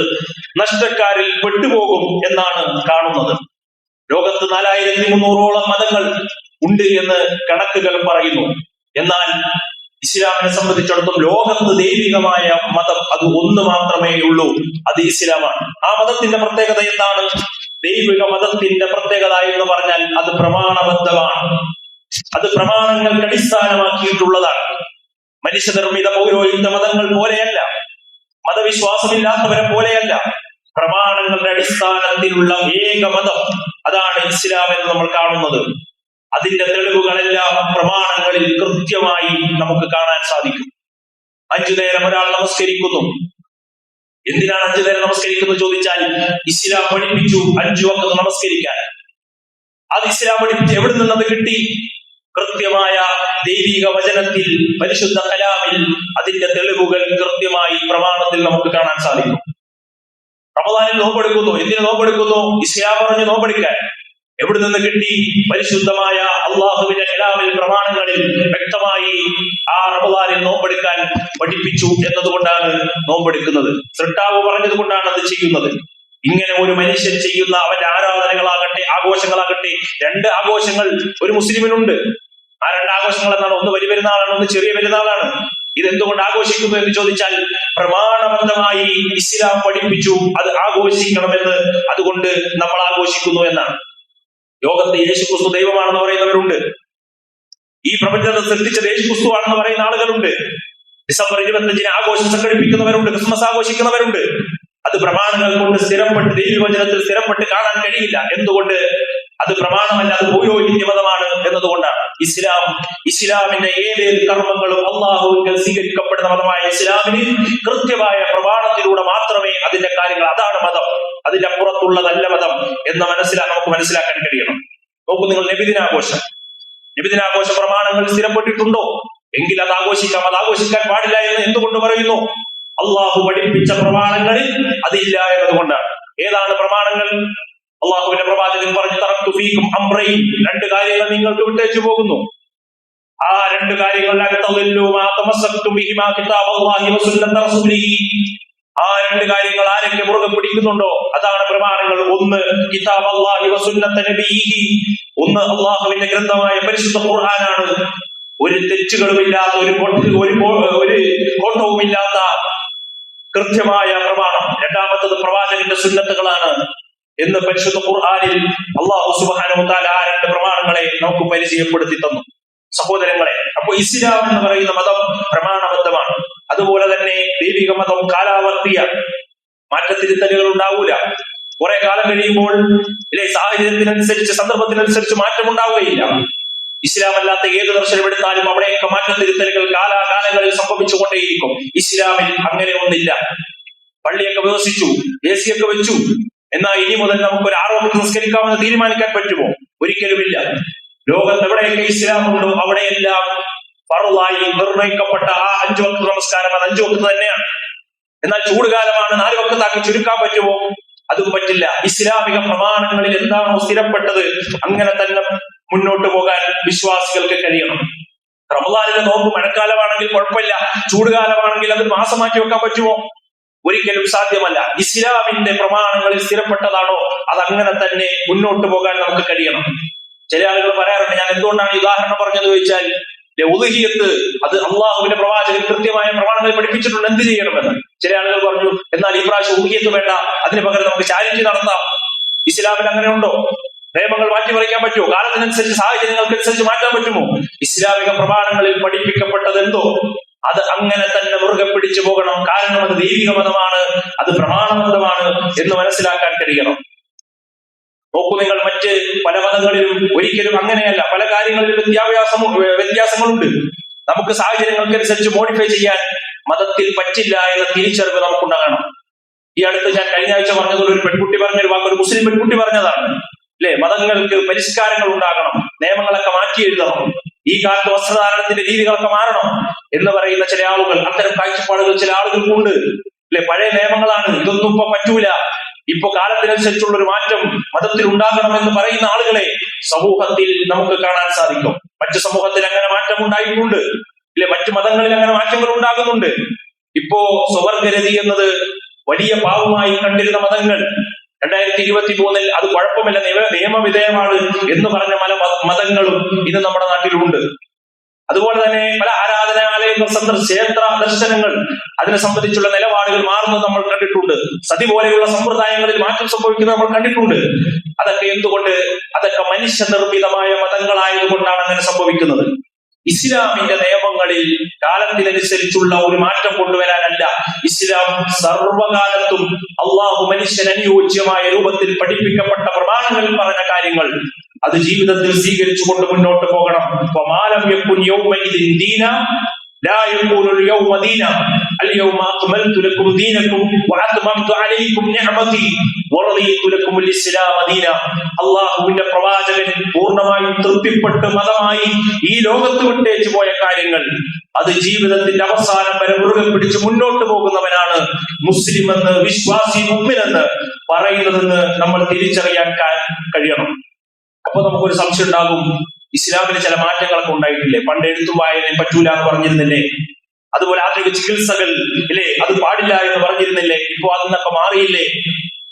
നഷ്ടക്കാരിൽ പെട്ടുപോകും എന്നാണ് കാണുന്നത്. ലോകത്ത് 4300ഓളം മതങ്ങൾ ഉണ്ട് എന്ന് കണക്കുകൾ പറയുന്നു. എന്നാൽ ഇസ്ലാമിനെ സംബന്ധിച്ചിടത്തോളം ലോകത്ത് ദൈവികമായ മതം അത് ഒന്ന് മാത്രമേ ഉള്ളൂ, അത് ഇസ്ലാമാണ്. ആ മതത്തിന്റെ പ്രത്യേകത എന്താണ്? ദൈവിക മതത്തിന്റെ പ്രത്യേകത എന്ന് പറഞ്ഞാൽ അത് പ്രമാണബദ്ധമാണ്, അത് പ്രമാണങ്ങൾക്ക് അടിസ്ഥാനമാക്കിയിട്ടുള്ളതാണ്. മനുഷ്യനിർമ്മിത പൗരോഹിത്യ മതങ്ങൾ പോലെയല്ല, മതവിശ്വാസമില്ലാത്തവരെ പോലെയല്ല, പ്രമാണങ്ങളുടെ അടിസ്ഥാനത്തിലുള്ള ഏക മതം അതാണ് ഇസ്ലാം എന്ന് നമ്മൾ കാണുന്നത്. അതിന്റെ തെളിവുകളെല്ലാം പ്രമാണങ്ങളിൽ കൃത്യമായി നമുക്ക് കാണാൻ സാധിക്കും. 5 നേരം ഒരാൾ നമസ്കരിക്കുന്നു. എന്തിനാണ് 5 നേരം നമസ്കരിക്കുന്നത് ചോദിച്ചാൽ ഇസ്ലാം പഠിപ്പിച്ചു 5 വഖ്ത് നമസ്കരിക്കാൻ. അത് ഇസ്ലാം പഠിപ്പിച്ച് എവിടെ നിന്നത് കിട്ടി? കൃത്യമായ ദൈവിക വചനത്തിൽ, പരിശുദ്ധ കലാമിൽ അതിന്റെ തെളിവുകൾ കൃത്യമായി പ്രമാണത്തിൽ നമുക്ക് കാണാൻ സാധിക്കും. റമദാനിൽ നോമ്പെടുക്കുന്നു. എന്തിനു നോമ്പെടുക്കുന്നു? ഇസ്ലാം പറഞ്ഞു നോമ്പെടുക്കാൻ. എവിടെ നിന്ന് കിട്ടി? പരിശുദ്ധമായ അള്ളാഹുവിന്റെ കലാമിൽ, പ്രമാണങ്ങളിൽ വ്യക്തമായി ആ റമദാനിൽ നോമ്പെടുക്കാൻ പഠിപ്പിച്ചു എന്നതുകൊണ്ടാണ് നോമ്പെടുക്കുന്നത്. സൃഷ്ടാവ് പറഞ്ഞത് കൊണ്ടാണ് അത് ചെയ്യുന്നത്. ഇങ്ങനെ ഒരു മനുഷ്യൻ ചെയ്യുന്ന അവന്റെ ആരാധനകളാകട്ടെ, ആഘോഷങ്ങളാകട്ടെ, രണ്ട് ആഘോഷങ്ങൾ ഒരു മുസ്ലിമിനുണ്ട്. ആ രണ്ട് ആഘോഷങ്ങൾ എന്നാണ്? ഒന്ന് വലിയ പെരുന്നാളാണ്, ഒന്ന് ചെറിയ പെരുന്നാളാണ്. ഇതെന്തുകൊണ്ട് ആഘോഷിക്കുന്നു എന്ന് ചോദിച്ചാൽ, പ്രമാണബദ്ധമായി ഇസ്ലാം പഠിപ്പിച്ചു അത് ആഘോഷിക്കണമെന്ന്, അതുകൊണ്ട് നമ്മൾ ആഘോഷിക്കുന്നു എന്നാണ്. ലോകത്തെ യേശുക്രിസ്തു ദൈവമാണെന്ന് പറയുന്നവരുണ്ട്. ഈ പ്രപഞ്ചത്തെ സൃഷ്ടിച്ചത് യേശുക്രിസ്തു ആണെന്ന് പറയുന്ന ആളുകളുണ്ട്. ഡിസംബർ 25 ആഘോഷം സംഘടിപ്പിക്കുന്നവരുണ്ട്, ക്രിസ്മസ് ആഘോഷിക്കുന്നവരുണ്ട്. അത് പ്രമാണങ്ങൾ കൊണ്ട് സ്ഥിരപ്പെട്ട്, ദൈവവചനത്തിൽ സ്ഥിരപ്പെട്ട് കാണാൻ കഴിയില്ല. എന്തുകൊണ്ട്? അത് പ്രമാണമല്ല, അത് പൗരോഹിത്യ മതമാണ് എന്നതുകൊണ്ടാണ്. ഇസ്ലാമിന്റെ ഏതേത് കർമ്മങ്ങളും അള്ളാഹുവിൽ സ്വീകരിക്കപ്പെടുന്ന മതമായ ഇസ്ലാമിന് കൃത്യമായ പ്രമാണത്തിലൂടെ മാത്രമേ അതിന്റെ കാര്യങ്ങൾ, അതാണ് മതം, അതിന്റെ അപ്പുറത്തുള്ളതല്ല മതം എന്ന് നമുക്ക് മനസ്സിലാക്കാൻ കഴിയണം. നോക്കൂ നിങ്ങൾ, നബിദിനാഘോഷം പ്രമാണങ്ങൾ സ്ഥിരപ്പെട്ടിട്ടുണ്ടോ? എങ്കിൽ അത് ആഘോഷിക്കാം. അത് ആഘോഷിക്കാൻ പാടില്ല എന്ന് എന്തുകൊണ്ട് പറയുന്നു? അള്ളാഹു പഠിപ്പിച്ച പ്രമാണങ്ങളിൽ അതില്ല എന്നതുകൊണ്ടാണ്. ഏതാണ് പ്രമാണങ്ങൾ? അള്ളാഹുവിന്റെ പ്രവാചകൻ പറഞ്ഞു, തറക്തു ഫീകും അംറൈൻ, രണ്ട് കാര്യങ്ങൾ നിങ്ങൾക്ക് വിട്ടേച്ചു പോകുന്നു. ആ രണ്ട് കാര്യങ്ങൾ, ആ രണ്ട് കാര്യങ്ങൾ ആരൊക്കെ മുറുകെ പിടിക്കുന്നുണ്ടോ അതാണ് പ്രമാണങ്ങൾ. ഒന്ന് കിതാബ് അല്ലാഹി വസുന്നത നബിയിഹി, ഒന്ന് അള്ളാഹുവിന്റെ ഗ്രന്ഥമായ പരിശുദ്ധ ഖുർആനാണ്. ഒരു തെറ്റുകളുമില്ലാത്ത, ഒരു കോട്ടവുമില്ലാത്ത കൃത്യമായ പ്രമാണം. രണ്ടാമത്തത് പ്രവാചകന്റെ സുന്നത്തുകളാണ് എന്ന് പരിശുദ്ധ ഖുർആനിൽ അല്ലാഹു സുബ്ഹാനഹു വ തആല ആ രണ്ട് പ്രമാണങ്ങളെ നമുക്ക് പരിചയപ്പെടുത്തി തന്നു. സഹോദരങ്ങളെ, അപ്പൊ ഇസ്ലാം എന്ന് പറയുന്ന മതം പ്രമാണബദ്ധമാണ്. അതുപോലെ തന്നെ ദൈവിക മതം കാലാവർത്തിയ, മാറ്റത്തിരുത്തലുകൾ ഉണ്ടാവൂല. കുറെ കാലം കഴിയുമ്പോൾ സാഹചര്യത്തിനനുസരിച്ച്, സന്ദർഭത്തിനനുസരിച്ച് മാറ്റം ഉണ്ടാവുകയില്ല. ഇസ്ലാം അല്ലാത്ത ഏത് ദർശനം എടുത്താലും അവിടെയൊക്കെ മാറ്റത്തിരുത്തലുകൾ കാലാകാലങ്ങളിൽ സംഭവിച്ചുകൊണ്ടേയിരിക്കും. ഇസ്ലാമിൽ അങ്ങനെ ഒന്നില്ല. പള്ളിയൊക്കെ വികസിച്ചു, AC ഒക്കെ വെച്ചു, എന്നാൽ ഇനി മുതൽ നമുക്കൊരു 6 വക്ത് നിസ്കരിക്കാമെന്ന് തീരുമാനിക്കാൻ പറ്റുമോ? ഒരിക്കലുമില്ല. ലോകത്ത് എവിടെയൊക്കെ ഇസ്ലാം ഉണ്ടോ അവിടെയെല്ലാം ഫർളായി നിർണയിക്കപ്പെട്ട ആ 5 വക്ത് നമസ്കാരം അത് 5 വക്ത് തന്നെയാണ്. എന്നാൽ ചൂടുകാലമാണ്, 4 വക്താക്കി ചുരുക്കാൻ പറ്റുമോ? അതും പറ്റില്ല. ഇസ്ലാമിക പ്രമാണങ്ങളിൽ എന്താണോ സ്ഥിരപ്പെട്ടത് അങ്ങനെ തന്നെ മുന്നോട്ട് പോകാൻ വിശ്വാസികൾക്ക് കഴിയണം. റമദാനിലെ നോമ്പ് മഴക്കാലമാണെങ്കിൽ കുഴപ്പമില്ല, ചൂടുകാലമാണെങ്കിൽ അത് മാസം മാറ്റി വെക്കാൻ പറ്റുമോ? ഒരിക്കലും സാധ്യമല്ല. ഇസ്ലാമിന്റെ പ്രമാണങ്ങളിൽ സ്ഥിരപ്പെട്ടതാണോ അതങ്ങനെ തന്നെ മുന്നോട്ട് പോകാൻ നമുക്ക് കഴിയണം. ചില ആളുകൾ പറയാറുണ്ട്, ഞാൻ എന്തുകൊണ്ടാണ് ഉദാഹരണം പറഞ്ഞത് ചോദിച്ചാൽ, ഉദ്ഹിയത്ത് അത് അള്ളാഹുവിന്റെ പ്രവാചകൻ കൃത്യമായ പ്രമാണങ്ങൾ പഠിപ്പിച്ചിട്ടുണ്ട്, എന്ത് ചെയ്യണമെന്ന്. ചില ആളുകൾ പറഞ്ഞു, എന്നാൽ ഈ പ്രാവശ്യം ഉദ്ഹിയത്ത് വേണ്ട, അതിന് പകരം നമുക്ക് ചാരിറ്റി നടത്താം. ഇസ്ലാമിൽ അങ്ങനെ ഉണ്ടോ? നിയമങ്ങൾ മാറ്റിമറിക്കാൻ പറ്റുമോ? കാലത്തിനനുസരിച്ച്, സാഹചര്യങ്ങൾക്കനുസരിച്ച് മാറ്റാൻ പറ്റുമോ? ഇസ്ലാമിക പ്രമാണങ്ങളിൽ പഠിപ്പിക്കപ്പെട്ടത് എന്തോ അത് അങ്ങനെ തന്നെ മുറുകെ പിടിച്ചു പോകണം. കാരണം അത് ദൈവിക മതമാണ്, അത് പ്രമാണബദ്ധമാണ് എന്ന് മനസ്സിലാക്കാൻ കഴിയണം. നോക്കൂ നിങ്ങൾ, മറ്റ് പല മതങ്ങളിലും ഒരിക്കലും അങ്ങനെയല്ല. പല കാര്യങ്ങളിലും വ്യത്യാസങ്ങളുണ്ട്. നമുക്ക് സാഹചര്യങ്ങൾക്കനുസരിച്ച് മോഡിഫൈ ചെയ്യാൻ മതത്തിൽ പറ്റില്ല എന്ന തിരിച്ചറിവ് നമുക്കുണ്ടാകണം. ഈ അടുത്ത് ഞാൻ കഴിഞ്ഞ ആഴ്ച പറഞ്ഞത് ഒരു പെൺകുട്ടി പറഞ്ഞൊരു വാക്ക്, ഒരു മുസ്ലിം പെൺകുട്ടി പറഞ്ഞതാണ്. അല്ലെ, മതങ്ങൾക്ക് പരിഷ്കാരങ്ങൾ ഉണ്ടാകണം, നിയമങ്ങളൊക്കെ മാറ്റി എഴുതണം, ഈ കാലത്ത് വസ്ത്രധാരണത്തിന്റെ രീതികളൊക്കെ മാറണം എന്ന് പറയുന്ന ചില ആളുകൾ, അത്തരം കാഴ്ചപ്പാടുകൾ ചില ആളുകൾക്കുണ്ട്. അല്ലെ, പഴയ നിയമങ്ങളാണ്, ഇതൊന്നും ഇപ്പൊ പറ്റൂല, ഇപ്പൊ കാലത്തിനനുസരിച്ചുള്ള ഒരു മാറ്റം മതത്തിൽ ഉണ്ടാകണം എന്ന് പറയുന്ന ആളുകളെ സമൂഹത്തിൽ നമുക്ക് കാണാൻ സാധിക്കും. മറ്റു സമൂഹത്തിൽ അങ്ങനെ മാറ്റം ഉണ്ടായിട്ടുണ്ട്. ഇല്ലെ, മറ്റു മതങ്ങളിൽ അങ്ങനെ മാറ്റങ്ങൾ ഉണ്ടാകുന്നുണ്ട്. ഇപ്പോ സ്വവർഗരതി എന്നത് വലിയ പാവമായി കണ്ടിരുന്ന മതങ്ങൾ 2023 അത് കുഴപ്പമില്ല, നിയമവിധേയമാണ് എന്ന് പറഞ്ഞ പല മതങ്ങളും ഇന്ന് നമ്മുടെ നാട്ടിലുണ്ട്. അതുപോലെ തന്നെ പല ആരാധനാലയങ്ങൾ, ക്ഷേത്ര ദർശനങ്ങൾ, അതിനെ സംബന്ധിച്ചുള്ള നിലപാടുകൾ മാറുന്നത് നമ്മൾ കണ്ടിട്ടുണ്ട്. സതി പോലെയുള്ള സമ്പ്രദായങ്ങളിൽ മാറ്റം സംഭവിക്കുന്നത് നമ്മൾ കണ്ടിട്ടുണ്ട്. അതൊക്കെ എന്തുകൊണ്ട്? അതൊക്കെ മനുഷ്യനിർമ്മിതമായ മതങ്ങളായതുകൊണ്ടാണ് അങ്ങനെ സംഭവിക്കുന്നത്. ഇസ്ലാമിന്റെ നിയമങ്ങളിൽ കാലത്തിനനുസരിച്ചുള്ള ഒരു മാറ്റം കൊണ്ടുവരാനല്ല. ഇസ്ലാം സർവകാലത്തും അള്ളാഹു മനുഷ്യന് അനുയോജ്യമായ രൂപത്തിൽ പഠിപ്പിക്കപ്പെട്ട പ്രമാണങ്ങളിൽ പറഞ്ഞ കാര്യങ്ങൾ അത് ജീവിതത്തിൽ സ്വീകരിച്ചുകൊണ്ട് മുന്നോട്ട് പോകണം. അൽയൗമ അക്മൽതു ലക്കും ദീനക്കും വഅത്മംതു അലൈക്കും നിഅമതി വറദീതു ലക്കുമുൽ ഇസ്ലാമ ദീന. അല്ലാഹുവിന്റെ പ്രവാചകൻ പൂർണ്ണമായും തൃപ്തിപ്പെട്ട് മതമായി ഈ ലോകത്ത് വിട്ടേച്ചു പോയ കാര്യങ്ങൾ അത് ജീവിതത്തിന്റെ അവസാനം വരെ മുറുകെ പിടിച്ച് മുന്നോട്ട് പോകുന്നവനാണ് മുസ്ലിം എന്ന്, വിശ്വാസി, മുഅ്മിൻ എന്ന് പറയുന്നതെന്ന് നമ്മൾ തിരിച്ചറിയാൻ കഴിയണം. അപ്പൊ നമുക്കൊരു സംശയം ഉണ്ടാകും, ഇസ്ലാമിന് ചില മാറ്റങ്ങളൊക്കെ ഉണ്ടായിട്ടില്ലേ? പണ്ട് എഴുത്തും വായനയും പറ്റൂല എന്ന് പറഞ്ഞിരുന്നില്ലേ? അതുപോലെ ആധുനിക ചികിത്സകൾ ഇല്ലേ, അത് പാടില്ല എന്ന് പറഞ്ഞിരുന്നില്ലേ? ഇപ്പൊ അതിന്നൊക്കെ മാറിയില്ലേ?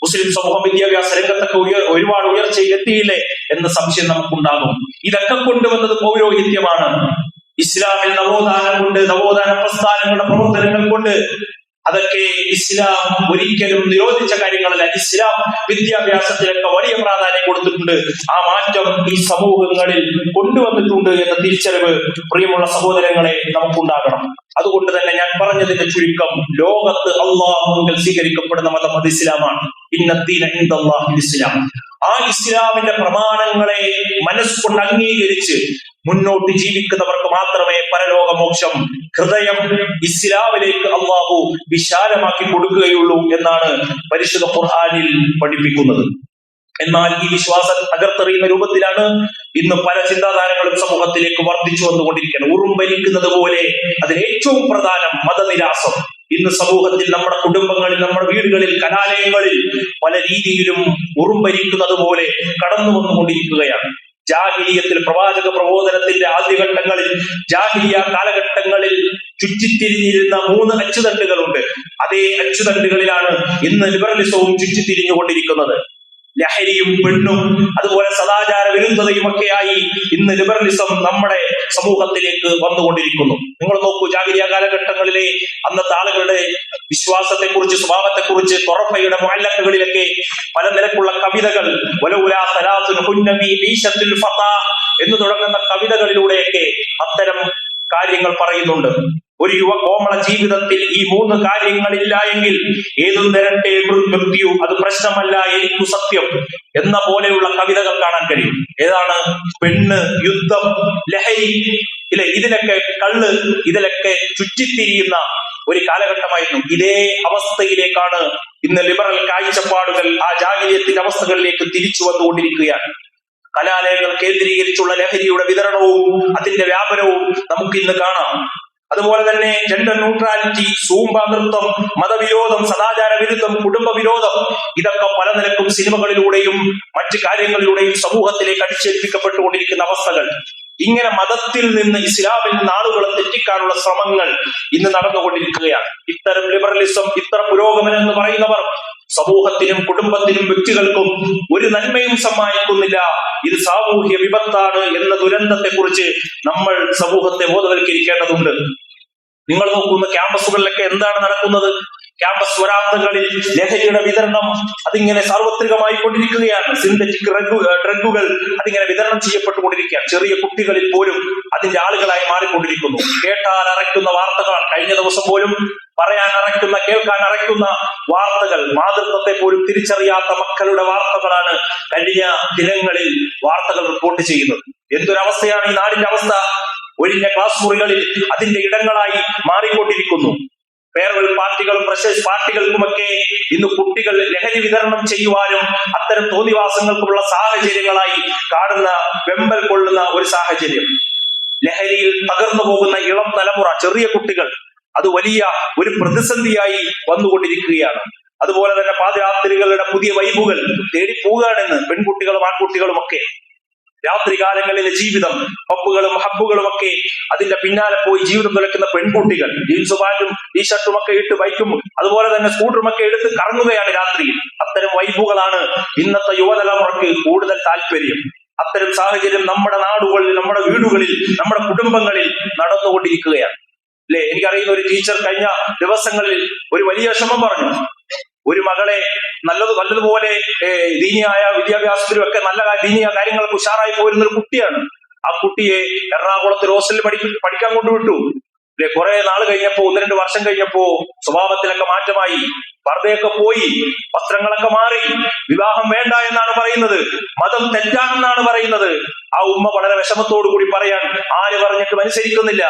മുസ്ലിം സമൂഹം വിദ്യാഭ്യാസ രംഗത്തൊക്കെ ഒരുപാട് ഉയർച്ചയിൽ എത്തിയില്ലേ എന്ന സംശയം നമുക്കുണ്ടാകും. ഇതൊക്കെ കൊണ്ടുവന്നത് പൗരോഹിത്യമാണ്. ഇസ്ലാമിൽ നവോത്ഥാനം കൊണ്ട്, നവോത്ഥാന പ്രസ്ഥാനങ്ങളുടെ പ്രവർത്തനങ്ങൾ കൊണ്ട്, അതൊക്കെ ഇസ്ലാം ഒരിക്കലും നിരോധിച്ച കാര്യങ്ങളല്ല. ഇസ്ലാം വിദ്യാഭ്യാസത്തിലൊക്കെ വലിയ പ്രാധാന്യം കൊടുത്തിട്ടുണ്ട്. ആ മാറ്റം ഈ സമൂഹങ്ങളിൽ കൊണ്ടുവന്നിട്ടുണ്ട് എന്ന തിരിച്ചറിവ് പ്രിയമുള്ള സഹോദരങ്ങളെ നമുക്കുണ്ടാകണം. അതുകൊണ്ട് തന്നെ ഞാൻ പറഞ്ഞതിന്റെ ചുരുക്കം, ലോകത്ത് അല്ലാഹുവിൽ സ്വീകരിക്കപ്പെടുന്ന മതം അത് ഇസ്ലാമാണ്. ഇന്നദ്ദീന ഇൻദല്ലാഹിൽ ഇസ്ലാം. ആ ഇസ്ലാമിന്റെ പ്രമാണങ്ങളെ മനസ്സുകൊണ്ട് അംഗീകരിച്ച് മുന്നോട്ട് ജീവിക്കുന്നവർക്ക് മാത്രമേ പരലോകമോക്ഷം, ഹൃദയം ഇസ്ലാമിലേക്ക് അല്ലാഹു വിശാലമാക്കി കൊടുക്കുകയുള്ളൂ എന്നാണ് പരിശുദ്ധ ഖുർആനിൽ പഠിപ്പിക്കുന്നത്. എന്നാൽ ഈ വിശ്വാസം തകർത്തെറിയുന്ന രൂപത്തിലാണ് ഇന്ന് പല ചിന്താധാരകളും സമൂഹത്തിലേക്ക് വർദ്ധിച്ചു വന്നുകൊണ്ടിരിക്കുകയാണ്. ഉറുമ്പരിക്കുന്നത് പോലെ അതിൽ ഏറ്റവും പ്രധാനം മതനിരാസം. ഇന്ന് സമൂഹത്തിൽ, നമ്മുടെ കുടുംബങ്ങളിൽ, നമ്മുടെ വീടുകളിൽ, കലാലയങ്ങളിൽ പല രീതിയിലും ഉറുമ്പരിക്കുന്നത് പോലെ കടന്നു വന്നുകൊണ്ടിരിക്കുകയാണ്. ജാഹിലിയത്തിൽ, പ്രവാചക പ്രബോധനത്തിന്റെ ആദ്യഘട്ടങ്ങളിൽ, ജാഹിലിയ കാലഘട്ടങ്ങളിൽ ചുറ്റിത്തിരിഞ്ഞിരുന്ന 3 അച്ചുതണ്ടുകളുണ്ട്. അതേ അച്ചുതണ്ടുകളിലാണ് ഇന്ന് ലിബറലിസവും ചുറ്റിത്തിരിഞ്ഞുകൊണ്ടിരിക്കുന്നത്. ലഹരിയും പെണ്ണും അതുപോലെ സദാചാര വിരുദ്ധതയും ഒക്കെയായി ഇന്ന് ലിബറലിസം നമ്മുടെ സമൂഹത്തിലേക്ക് വന്നുകൊണ്ടിരിക്കുന്നു. നിങ്ങൾ നോക്കൂ, ജാഹിലിയ കാലഘട്ടങ്ങളിലെ അന്നത്തെ ആളുകളുടെ വിശ്വാസത്തെ കുറിച്ച്, സ്വഭാവത്തെക്കുറിച്ച് തൊറഫയുടെ മുഅല്ലഖകളിലൊക്കെ പല നിരക്കുള്ള കവിതകൾ, വലൗലാ സലാത്തുൻ ഹുന്ന ഫീ ഈശത്തുൽ ഫതാ എന്ന് തുടങ്ങുന്ന കവിതകളിലൂടെയൊക്കെ അത്തരം കാര്യങ്ങൾ പറയുന്നുണ്ട്. ഒരു യുവ കോമള ജീവിതത്തിൽ ഈ 3 കാര്യങ്ങളില്ല എങ്കിൽ ഏതും തരട്ടെ മൃത്യു, അത് പ്രശ്നമല്ല എനിക്കു സത്യം എന്ന പോലെയുള്ള കവിതകൾ കാണാൻ കഴിയും. ഏതാണ്? പെണ്ണ്, യുദ്ധം, ലഹരി, ഇല്ലേ, ഇതിലൊക്കെ കള്ള്, ഇതിലൊക്കെ ചുറ്റിത്തിരിയുന്ന ഒരു കാലഘട്ടമായിരുന്നു. ഇതേ അവസ്ഥയിലേക്കാണ് ഇന്ന് ലിബറൽ കാഴ്ചപ്പാടുകൾ ആ ജാഹിലിയത്തിന്റെ അവസ്ഥകളിലേക്ക് തിരിച്ചു വന്നുകൊണ്ടിരിക്കുകയാണ്. കലാലയങ്ങൾ കേന്ദ്രീകരിച്ചുള്ള ലഹരിയുടെ വിതരണവും അതിന്റെ വ്യാപനവും നമുക്ക് ഇന്ന് കാണാം. അതുപോലെ തന്നെ ജെൻഡർ ന്യൂട്രാലിറ്റി, സൂംബ നൃത്തം, മതവിരോധം, സദാചാര വിരുദ്ധം, കുടുംബ വിരോധം, ഇതൊക്കെ പല നിലക്കും സിനിമകളിലൂടെയും മറ്റു കാര്യങ്ങളിലൂടെയും സമൂഹത്തിലേക്ക് അടിച്ചേൽപ്പിക്കപ്പെട്ടുകൊണ്ടിരിക്കുന്ന അവസ്ഥകൾ. ഇങ്ങനെ മതത്തിൽ നിന്ന്, ഇസ്ലാമിൽ നിന്ന് ആളുകളെ തെറ്റിക്കാനുള്ള ശ്രമങ്ങൾ ഇന്ന് നടന്നുകൊണ്ടിരിക്കുകയാണ്. ഇത്തരം ലിബറലിസം, ഇത്തരം പുരോഗമനം എന്ന് പറയുന്നവർ സമൂഹത്തിനും കുടുംബത്തിനും വ്യക്തികൾക്കും ഒരു നന്മയും സമ്മാനിക്കുന്നില്ല. ഇത് സാമൂഹ്യ വിപത്താണ് എന്ന ദുരന്തത്തെ കുറിച്ച് നമ്മൾ സമൂഹത്തെ ബോധവൽക്കരിക്കേണ്ടതുണ്ട്. നിങ്ങൾ നോക്കുന്ന ക്യാമ്പസുകളിലൊക്കെ എന്താണ് നടക്കുന്നത്? ക്യാമ്പസ് വരാന്തകളിൽ ലഹരിയുടെ വിതരണം അതിങ്ങനെ സാർവത്രികമായി കൊണ്ടിരിക്കുകയാണ്. സിന്തറ്റിക് ഡ്രഗുകൾ അതിങ്ങനെ വിതരണം ചെയ്യപ്പെട്ടുകൊണ്ടിരിക്കുകയാണ്. ചെറിയ കുട്ടികളിൽ പോലും അതിന്റെ ആളുകളായി മാറിക്കൊണ്ടിരിക്കുന്നു. കേട്ടാൽ അറയ്ക്കുന്ന വാർത്തകളാണ്. കഴിഞ്ഞ ദിവസം പോലും പറയാൻ അറയ്ക്കുന്ന, കേൾക്കാൻ അറയ്ക്കുന്ന വാർത്തകൾ, മാതൃത്വത്തെ പോലും തിരിച്ചറിയാത്ത മക്കളുടെ വാർത്തകളാണ് കഴിഞ്ഞ ദിനങ്ങളിൽ വാർത്തകൾ റിപ്പോർട്ട് ചെയ്യുന്നത്. എന്തൊരവസ്ഥയാണ് ഈ നാടിന്റെ അവസ്ഥ! ഒഴിഞ്ഞ ക്ലാസ് മുറികളിൽ അതിന്റെ ഇടങ്ങളായി മാറിക്കൊണ്ടിരിക്കുന്നു. ഫെയർവെൽ പാർട്ടികളും ഫ്രഷേഴ്സ് പാർട്ടികൾക്കുമൊക്കെ ഇന്ന് കുട്ടികൾ ലഹരി വിതരണം ചെയ്യുവാനും അത്തരം തോന്നിവാസങ്ങൾക്കുമുള്ള സാഹചര്യങ്ങളായി കാണുന്ന, വെമ്പൽ കൊള്ളുന്ന ഒരു സാഹചര്യം. ലഹരിയിൽ തകർന്നു പോകുന്ന ഇളം തലമുറ, ചെറിയ കുട്ടികൾ, അത് വലിയ ഒരു പ്രതിസന്ധിയായി വന്നുകൊണ്ടിരിക്കുകയാണ്. അതുപോലെ തന്നെ പാതിരാത്രികളുടെ പുതിയ വൈബുകൾ തേടി പോവുകയാണെന്ന് പെൺകുട്ടികളും ആൺകുട്ടികളും ഒക്കെ. രാത്രികാലങ്ങളിലെ ജീവിതം, പബ്ബുകളും ഹബ്ബുകളും ഒക്കെ അതിന്റെ പിന്നാലെ പോയി ജീവിതം തുലയ്ക്കുന്ന പെൺകുട്ടികൾ ജീൻസ് പാന്റും ടീഷർട്ടും ഒക്കെ ഇട്ട് ബൈക്കും അതുപോലെ തന്നെ സ്കൂട്ടറും ഒക്കെ എടുത്ത് കറങ്ങുകയാണ് രാത്രിയിൽ. അത്തരം വൈബുകളാണ് ഇന്നത്തെ യുവതലമുറക്ക് കൂടുതൽ താല്പര്യം. അത്തരം സാഹചര്യം നമ്മുടെ നാടുകളിൽ, നമ്മുടെ വീടുകളിൽ, നമ്മുടെ കുടുംബങ്ങളിൽ നടന്നുകൊണ്ടിരിക്കുകയാണ്. അല്ലെ, എനിക്കറിയുന്ന ഒരു ടീച്ചർ കഴിഞ്ഞ ദിവസങ്ങളിൽ ഒരു വലിയ വിഷമം പറഞ്ഞു. ഒരു മകളെ നല്ലതുപോലെ ദീനിയായ വിദ്യാഭ്യാസത്തിലും ഒക്കെ നല്ല ദീനിയ കാര്യങ്ങൾക്ക് ഉഷാറായി പോരുന്ന ഒരു കുട്ടിയാണ്. ആ കുട്ടിയെ എറണാകുളത്ത് ഹോസ്റ്റലിൽ പഠിക്കാൻ കൊണ്ടുവിട്ടു. കുറെ നാൾ കഴിഞ്ഞപ്പോ, 1-2 വർഷം കഴിഞ്ഞപ്പോ സ്വഭാവത്തിലൊക്കെ മാറ്റമായി, പർദ്ദയൊക്കെ പോയി, വസ്ത്രങ്ങളൊക്കെ മാറി, വിവാഹം വേണ്ട എന്നാണ് പറയുന്നത്, മതം തെറ്റാണെന്നാണ് പറയുന്നത്. ആ ഉമ്മ വളരെ വിഷമത്തോടു കൂടി പറയാൻ, ആര് പറഞ്ഞിട്ടും അനുസരിക്കുന്നില്ല.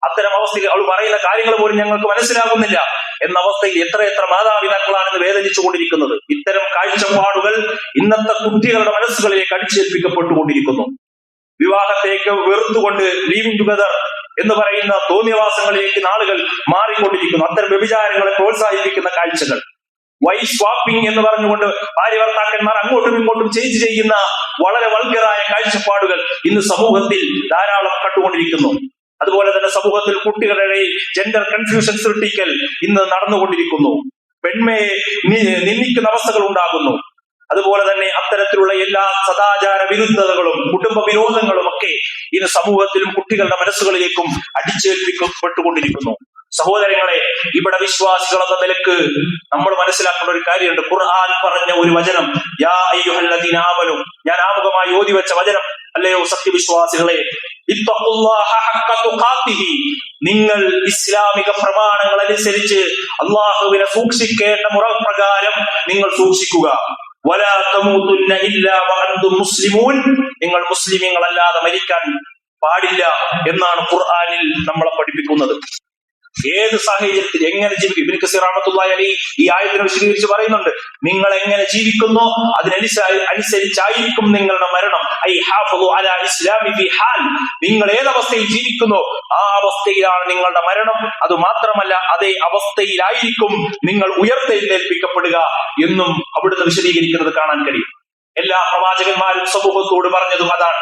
അത്തരം അവസ്ഥയിൽ അവൾ പറയുന്ന കാര്യങ്ങൾ പോലും ഞങ്ങൾക്ക് മനസ്സിലാകുന്നില്ല എന്ന അവസ്ഥയിൽ എത്ര മാതാപിതാക്കളാണ് ഇന്ന് വേദനിച്ചു കൊണ്ടിരിക്കുന്നത്. ഇത്തരം കാഴ്ചപ്പാടുകൾ ഇന്നത്തെ കുട്ടികളുടെ മനസ്സുകളിലേക്ക് അടിച്ചേൽപ്പിക്കപ്പെട്ടുകൊണ്ടിരിക്കുന്നു. വിവാഹത്തേക്ക് വെറുത്തുകൊണ്ട് ലീവിംഗ് ടുഗദർ എന്ന് പറയുന്ന തോന്നിയവാസങ്ങളിലേക്ക് നാളുകൾ മാറിക്കൊണ്ടിരിക്കുന്നു. അത്തരം വ്യഭിചാരങ്ങളെ പ്രോത്സാഹിപ്പിക്കുന്ന കാഴ്ചകൾ, വൈഫ് സ്വാപ്പിംഗ് എന്ന് പറഞ്ഞുകൊണ്ട് ഭാര്യ ഭർത്താക്കന്മാർ അങ്ങോട്ടും ഇങ്ങോട്ടും ചേഞ്ച് ചെയ്യുന്ന വളരെ വൾഗറായ കാഴ്ചപ്പാടുകൾ ഇന്ന് സമൂഹത്തിൽ ധാരാളം കണ്ടുകൊണ്ടിരിക്കുന്നു. അതുപോലെ തന്നെ സമൂഹത്തിൽ കുട്ടികളുടെ ജെൻഡർ കൺഫ്യൂഷൻ സൃഷ്ടിക്കൽ ഇന്ന് നടന്നുകൊണ്ടിരിക്കുന്നു. പെൺമയെ നിന്ദിക്കുന്ന അവസ്ഥകൾ ഉണ്ടാകുന്നു. അതുപോലെ തന്നെ അത്തരത്തിലുള്ള എല്ലാ സദാചാര വിരുദ്ധതകളും കുടുംബ വിരോധങ്ങളും ഒക്കെ ഇന്ന് സമൂഹത്തിലും കുട്ടികളുടെ മനസ്സുകളിലേക്കും അടിച്ചേൽപ്പിക്കപ്പെട്ടുകൊണ്ടിരിക്കുന്നു. സഹോദരങ്ങളെ, ഇവിടെ വിശ്വാസികൾ എന്ന നിലക്ക് നമ്മൾ മനസ്സിലാക്കേണ്ട ഒരു കാര്യമുണ്ട്. ഖുർആൻ പറഞ്ഞ ഒരു വചനം, യാ അയ്യുഹല്ലദീന ആമനു, ഞാൻ ആമുഖമായി ഓതി വെച്ച വചനം, അല്ലയോ സത്യവിശ്വാസികളെ, ഇത്തഖുല്ലാഹ ഹഖ്ക തുഖാതിഹി, നിങ്ങൾ ഇസ്ലാമിക പ്രമാണങ്ങൾ അനുസരിച്ച് അള്ളാഹുവിനെ സൂക്ഷിക്കേണ്ട മുറപ്രകാരം നിങ്ങൾ സൂക്ഷിക്കുക. വലാ തമൂതുന്ന ഇല്ലാ വഅൻതും മുസ്ലിമൂൻ, നിങ്ങൾ മുസ്ലിമീങ്ങളല്ലാതെ മരിക്കാൻ പാടില്ല എന്നാണ് ഖുർആനിൽ നമ്മളെ പഠിപ്പിക്കുന്നത്. ഏത് സാഹചര്യത്തിൽ എങ്ങനെ ജീവിക്കും? ഇബ്നു കസീർ റഹ്മത്തുള്ളാഹി അലൈഹി ഈ ആയത്തിനെ വിശദീകരിച്ച് പറയുന്നുണ്ട്, നിങ്ങൾ എങ്ങനെ ജീവിക്കുന്നോ അതിനനുസരിച്ചായിരിക്കും നിങ്ങളുടെ മരണം. ഐ ഹാഫളു അലാ ഇസ്ലാമി ഫി ഹാൽ, നിങ്ങൾ ഏതവസ്ഥയിൽ ജീവിക്കുന്നോ ആ അവസ്ഥയിലാണ് നിങ്ങളുടെ മരണം. അത് മാത്രമല്ല, അതേ അവസ്ഥയിലായിരിക്കും നിങ്ങൾ ഉയർത്തെഴുന്നേൽപ്പിക്കപ്പെടുക എന്നും അവിടുന്ന് വിശദീകരിക്കുന്നത് കാണാൻ കഴിയും. എല്ലാ പ്രവാചകന്മാരും സമൂഹത്തോട് പറഞ്ഞതും അതാണ്.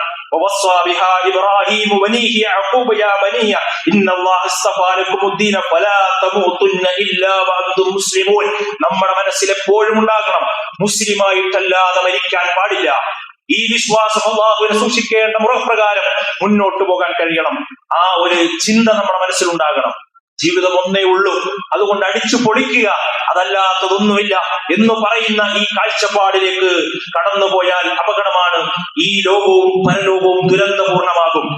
നമ്മുടെ മനസ്സിൽ എപ്പോഴും ഉണ്ടാകണം, മുസ്ലിമായിട്ടല്ലാതെ മരിക്കാൻ പാടില്ല. ഈ വിശ്വാസം അല്ലാഹുവിനെ സൂക്ഷിക്കേണ്ട മുറപ്രകാരം മുന്നോട്ട് പോകാൻ കഴിയണം. ആ ഒരു ചിന്ത നമ്മുടെ മനസ്സിലുണ്ടാകണം. ജീവിതം ഒന്നേ ഉള്ളൂ, അതുകൊണ്ട് അടിച്ചു പൊളിക്കുക, അതല്ലാത്തതൊന്നുമില്ല എന്ന് പറയുന്ന ഈ കാഴ്ചപ്പാടിലേക്ക് കടന്നുപോയാൽ അപകടമാണ്. ഈ ലോകവും പരലോകവും ദുരന്തപൂർണമാകും.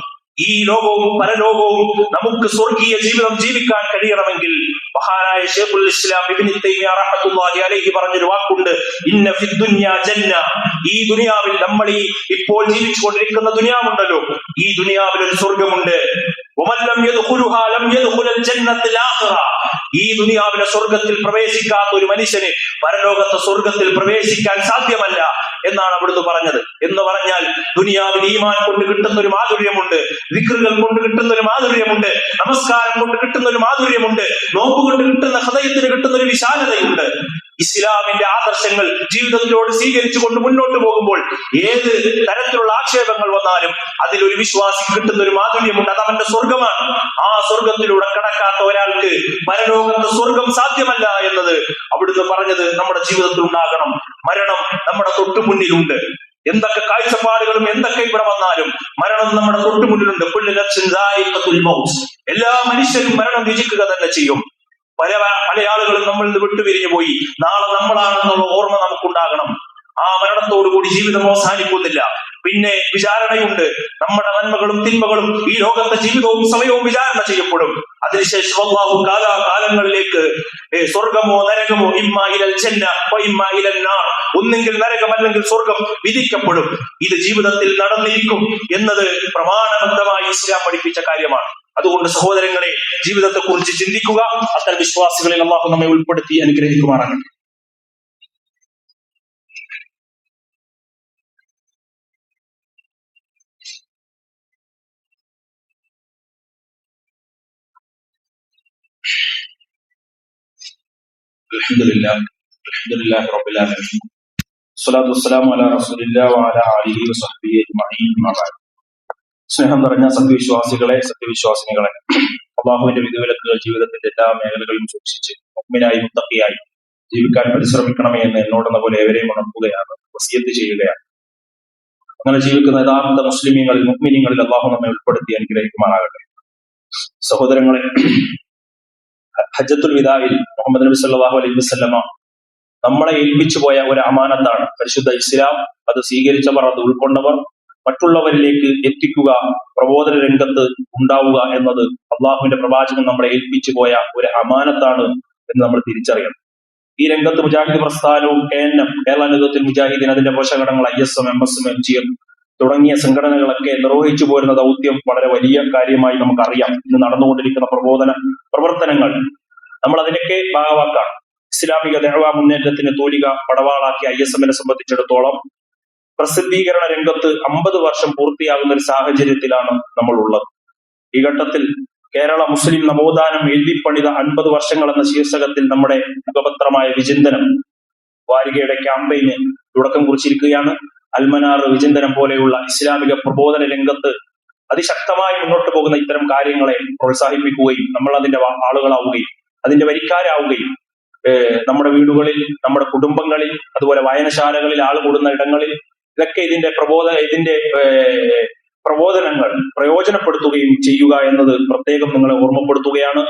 ഈ ലോകവും പരലോകവും നമുക്ക് സ്വർഗീയ ജീവിതം ജീവിക്കാൻ കഴിയണമെങ്കിൽ മഹാനായ ശൈഖുൽ ഇസ്ലാം ഇബ്നു തൈമിയ്യ റഹ്മത്തുള്ളാഹി അലൈഹി പറഞ്ഞൊരു വാക്കുണ്ട്, ഇന്ന ഫിദ്ദുനിയ ജന്ന, ഈ ദുനിയാവിൽ നമ്മൾ ഇപ്പോൾ ജീവിച്ചുകൊണ്ടിരിക്കുന്ന ദുനിയാവുണ്ടല്ലോ, ഈ ദുനിയാവിൽ ഒരു സ്വർഗമുണ്ട്. ഈ ദുനിയാവിലെ സ്വർഗത്തിൽ പ്രവേശിക്കാത്ത ഒരു മനുഷ്യന് പരലോകത്തെ സ്വർഗത്തിൽ പ്രവേശിക്കാൻ സാധ്യമല്ല എന്നാണ് അവിടുന്ന് പറഞ്ഞത്. എന്ന് പറഞ്ഞാൽ ദുനിയാവിൽ ഈമാൻ കൊണ്ട് കിട്ടുന്ന ഒരു മാധുര്യമുണ്ട്, ദിക്റുകൾ കൊണ്ട് കിട്ടുന്ന ഒരു മാധുര്യമുണ്ട്, നമസ്കാരം കൊണ്ട് കിട്ടുന്ന ഒരു മാധുര്യമുണ്ട്, നോമ്പ് കൊണ്ട് കിട്ടുന്ന ഹൃദയത്തിന് കിട്ടുന്ന ഒരു വിശാലതയുണ്ട്. ഇസ്ലാമിന്റെ ആദർശങ്ങൾ ജീവിതത്തിലോട് സ്വീകരിച്ചുകൊണ്ട് മുന്നോട്ട് പോകുമ്പോൾ ഏത് തരത്തിലുള്ള ആക്ഷേപങ്ങൾ വന്നാലും അതിലൊരു വിശ്വാസിക്ക് കിട്ടുന്ന ഒരു മാധുര്യമുണ്ട്. അത് അവന്റെ സ്വർഗമാണ്. ആ സ്വർഗത്തിലൂടെ കടക്കാത്ത ഒരാൾക്ക് പരലോകത്ത് സ്വർഗം സാധ്യമല്ല എന്നത് അവിടുന്ന് പറഞ്ഞത് നമ്മുടെ ജീവിതത്തിൽ ഉണ്ടാകണം. മരണം നമ്മുടെ തൊട്ടു മുന്നിലുണ്ട്. എന്തൊക്കെ കാഴ്ചപ്പാടുകളും എന്തൊക്കെ ഇവിടെ വന്നാലും മരണം നമ്മുടെ തൊട്ടു മുന്നിലുണ്ട്. കുല്ലു നഫ്സിൻ ദാഇഖത്തുൽ മൗത്ത്, എല്ലാ മനുഷ്യരും മരണം രുചിക്കുക തന്നെ ചെയ്യും. പല ആളുകളും നമ്മളിൽ നിന്ന് വിട്ടുപിരിഞ്ഞു പോയി. നാളെ നമ്മളാണെന്നുള്ള ഓർമ്മ നമുക്കുണ്ടാകണം. ആ മരണത്തോടുകൂടി ജീവിതം അവസാനിക്കുന്നില്ല. പിന്നെ വിചാരണയുണ്ട്. നമ്മുടെ നന്മകളും തിന്മകളും ഈ ലോകത്തെ ജീവിതവും സമയവും വിചാരണ ചെയ്യപ്പെടും. അതിനുശേഷം അല്ലാഹു കാലാകാലങ്ങളിലേക്ക് സ്വർഗമോ നരകമോ, ഇമ്മാ ഇലൽ ജന്ന വ ഇമ്മാ ഇലൻ നാർ, ഒന്നെങ്കിൽ നരകം അല്ലെങ്കിൽ സ്വർഗം വിധിക്കപ്പെടും. ഇത് ജീവിതത്തിൽ നടന്നിരിക്കും എന്നത് പ്രമാണബദ്ധമായി ഇസ്ലാം പഠിപ്പിച്ച കാര്യമാണ്. അതുകൊണ്ട് സഹോദരങ്ങളെ, ജീവിതത്തെ കുറിച്ച് ചിന്തിക്കുക. അത്തരം വിശ്വാസികളിൽ അല്ലാഹു നമ്മെ ഉൾപ്പെടുത്തി അനുഗ്രഹിക്കുമാറാകട്ടെ. അൽഹംദുലില്ലാഹി റബ്ബിൽ ആലമീൻ, സ്വലാത്തു വസ്സലാമു അലാ റസൂലില്ലാഹി വഅലാ ആലിഹി വസഹ്ബിഹി അജ്മഈൻ. സ്നേഹം നിറഞ്ഞ സത്യവിശ്വാസികളെ, സത്യവിശ്വാസിനികളെ, അല്ലാഹുവിന്റെ വിധിവിലക്കുകൾ ജീവിതത്തിന്റെ എല്ലാ മേഖലകളിലും സൂക്ഷിച്ച് മുഅ്മിനായി മുത്തഖിയായി ജീവിക്കാൻ പരിശ്രമിക്കണമേ എന്ന് എന്നോടെന്ന പോലെ ഏവരെയും ഉണർത്തുകയാണ്, വസിയത്ത് ചെയ്യുകയാണ്. അങ്ങനെ ജീവിക്കുന്ന യഥാർത്ഥ മുസ്ലിമീങ്ങളിൽ, മുഅ്മിനീങ്ങളിൽ അല്ലാഹു നമ്മെ ഉൾപ്പെടുത്തി അനുഗ്രഹിക്കുമാറാകട്ടെ. സഹോദരങ്ങളെ, ഹജ്ജത്തുൽ വിദാഇൽ മുഹമ്മദ് നബി സല്ലല്ലാഹു അലൈഹി വസല്ലമ നമ്മളെ ഏൽപ്പിച്ചു പോയ ഒരു അമാനത്താണ് പരിശുദ്ധ ഇസ്ലാം. അത് സ്വീകരിച്ചവർ, അത് ഉൾക്കൊണ്ടവർ മറ്റുള്ളവരിലേക്ക് എത്തിക്കുക, പ്രബോധന രംഗത്ത് ഉണ്ടാവുക എന്നത് അള്ളാഹുവിന്റെ പ്രവാചകൻ നമ്മളെ ഏൽപ്പിച്ചു പോയ ഒരു അമാനത്താണ് എന്ന് നമ്മൾ തിരിച്ചറിയണം. ഈ രംഗത്ത് മുജാഹിദ് പ്രസ്ഥാനവും KNM, കേരള നേതൃത്വത്തിൽ മുജാഹിദീൻ, അതിന്റെ പോഷകടങ്ങൾ ISM, MSM, MGM തുടങ്ങിയ സംഘടനകളൊക്കെ നിർവഹിച്ചു പോരുന്ന ദൗത്യം വളരെ വലിയ കാര്യമായി നമുക്കറിയാം. ഇന്ന് നടന്നുകൊണ്ടിരിക്കുന്ന പ്രവർത്തനങ്ങൾ നമ്മൾ അതിനൊക്കെ ഭാഗവാക്കാണ്. ഇസ്ലാമിക ദഅവ മുന്നേറ്റത്തിന് തൂലിക പടവാളാക്കിയ ISM-നെ സംബന്ധിച്ചിടത്തോളം പ്രസിദ്ധീകരണ രംഗത്ത് 50 വർഷം പൂർത്തിയാകുന്ന ഒരു സാഹചര്യത്തിലാണ് നമ്മൾ ഉള്ളത്. ഈ ഘട്ടത്തിൽ കേരള മുസ്ലിം നവോത്ഥാനം എഴുതിപ്പണിത 50 വർഷങ്ങൾ എന്ന ശീർഷകത്തിൽ നമ്മുടെ മുഖപത്രമായ വിചിന്തനം വാരികയുടെ ക്യാമ്പയിന് തുടക്കം കുറിച്ചിരിക്കുകയാണ്. അൽമനാർ, വിചിന്തനം പോലെയുള്ള ഇസ്ലാമിക പ്രബോധന രംഗത്ത് അതിശക്തമായി മുന്നോട്ട് പോകുന്ന ഇത്തരം കാര്യങ്ങളെ പ്രോത്സാഹിപ്പിക്കുകയും നമ്മൾ അതിന്റെ ആളുകളാവുകയും അതിന്റെ വരിക്കാരാവുകയും നമ്മുടെ വീടുകളിൽ, നമ്മുടെ കുടുംബങ്ങളിൽ, അതുപോലെ വായനശാലകളിൽ, ആൾ കൂടുന്ന ഇടങ്ങളിൽ ഇതൊക്കെ ഇതിന്റെ പ്രബോധനങ്ങൾ പ്രയോജനപ്പെടുത്തുകയും ചെയ്യുക എന്നത് പ്രത്യേകം നിങ്ങളെ ഓർമ്മപ്പെടുത്തുകയാണ്.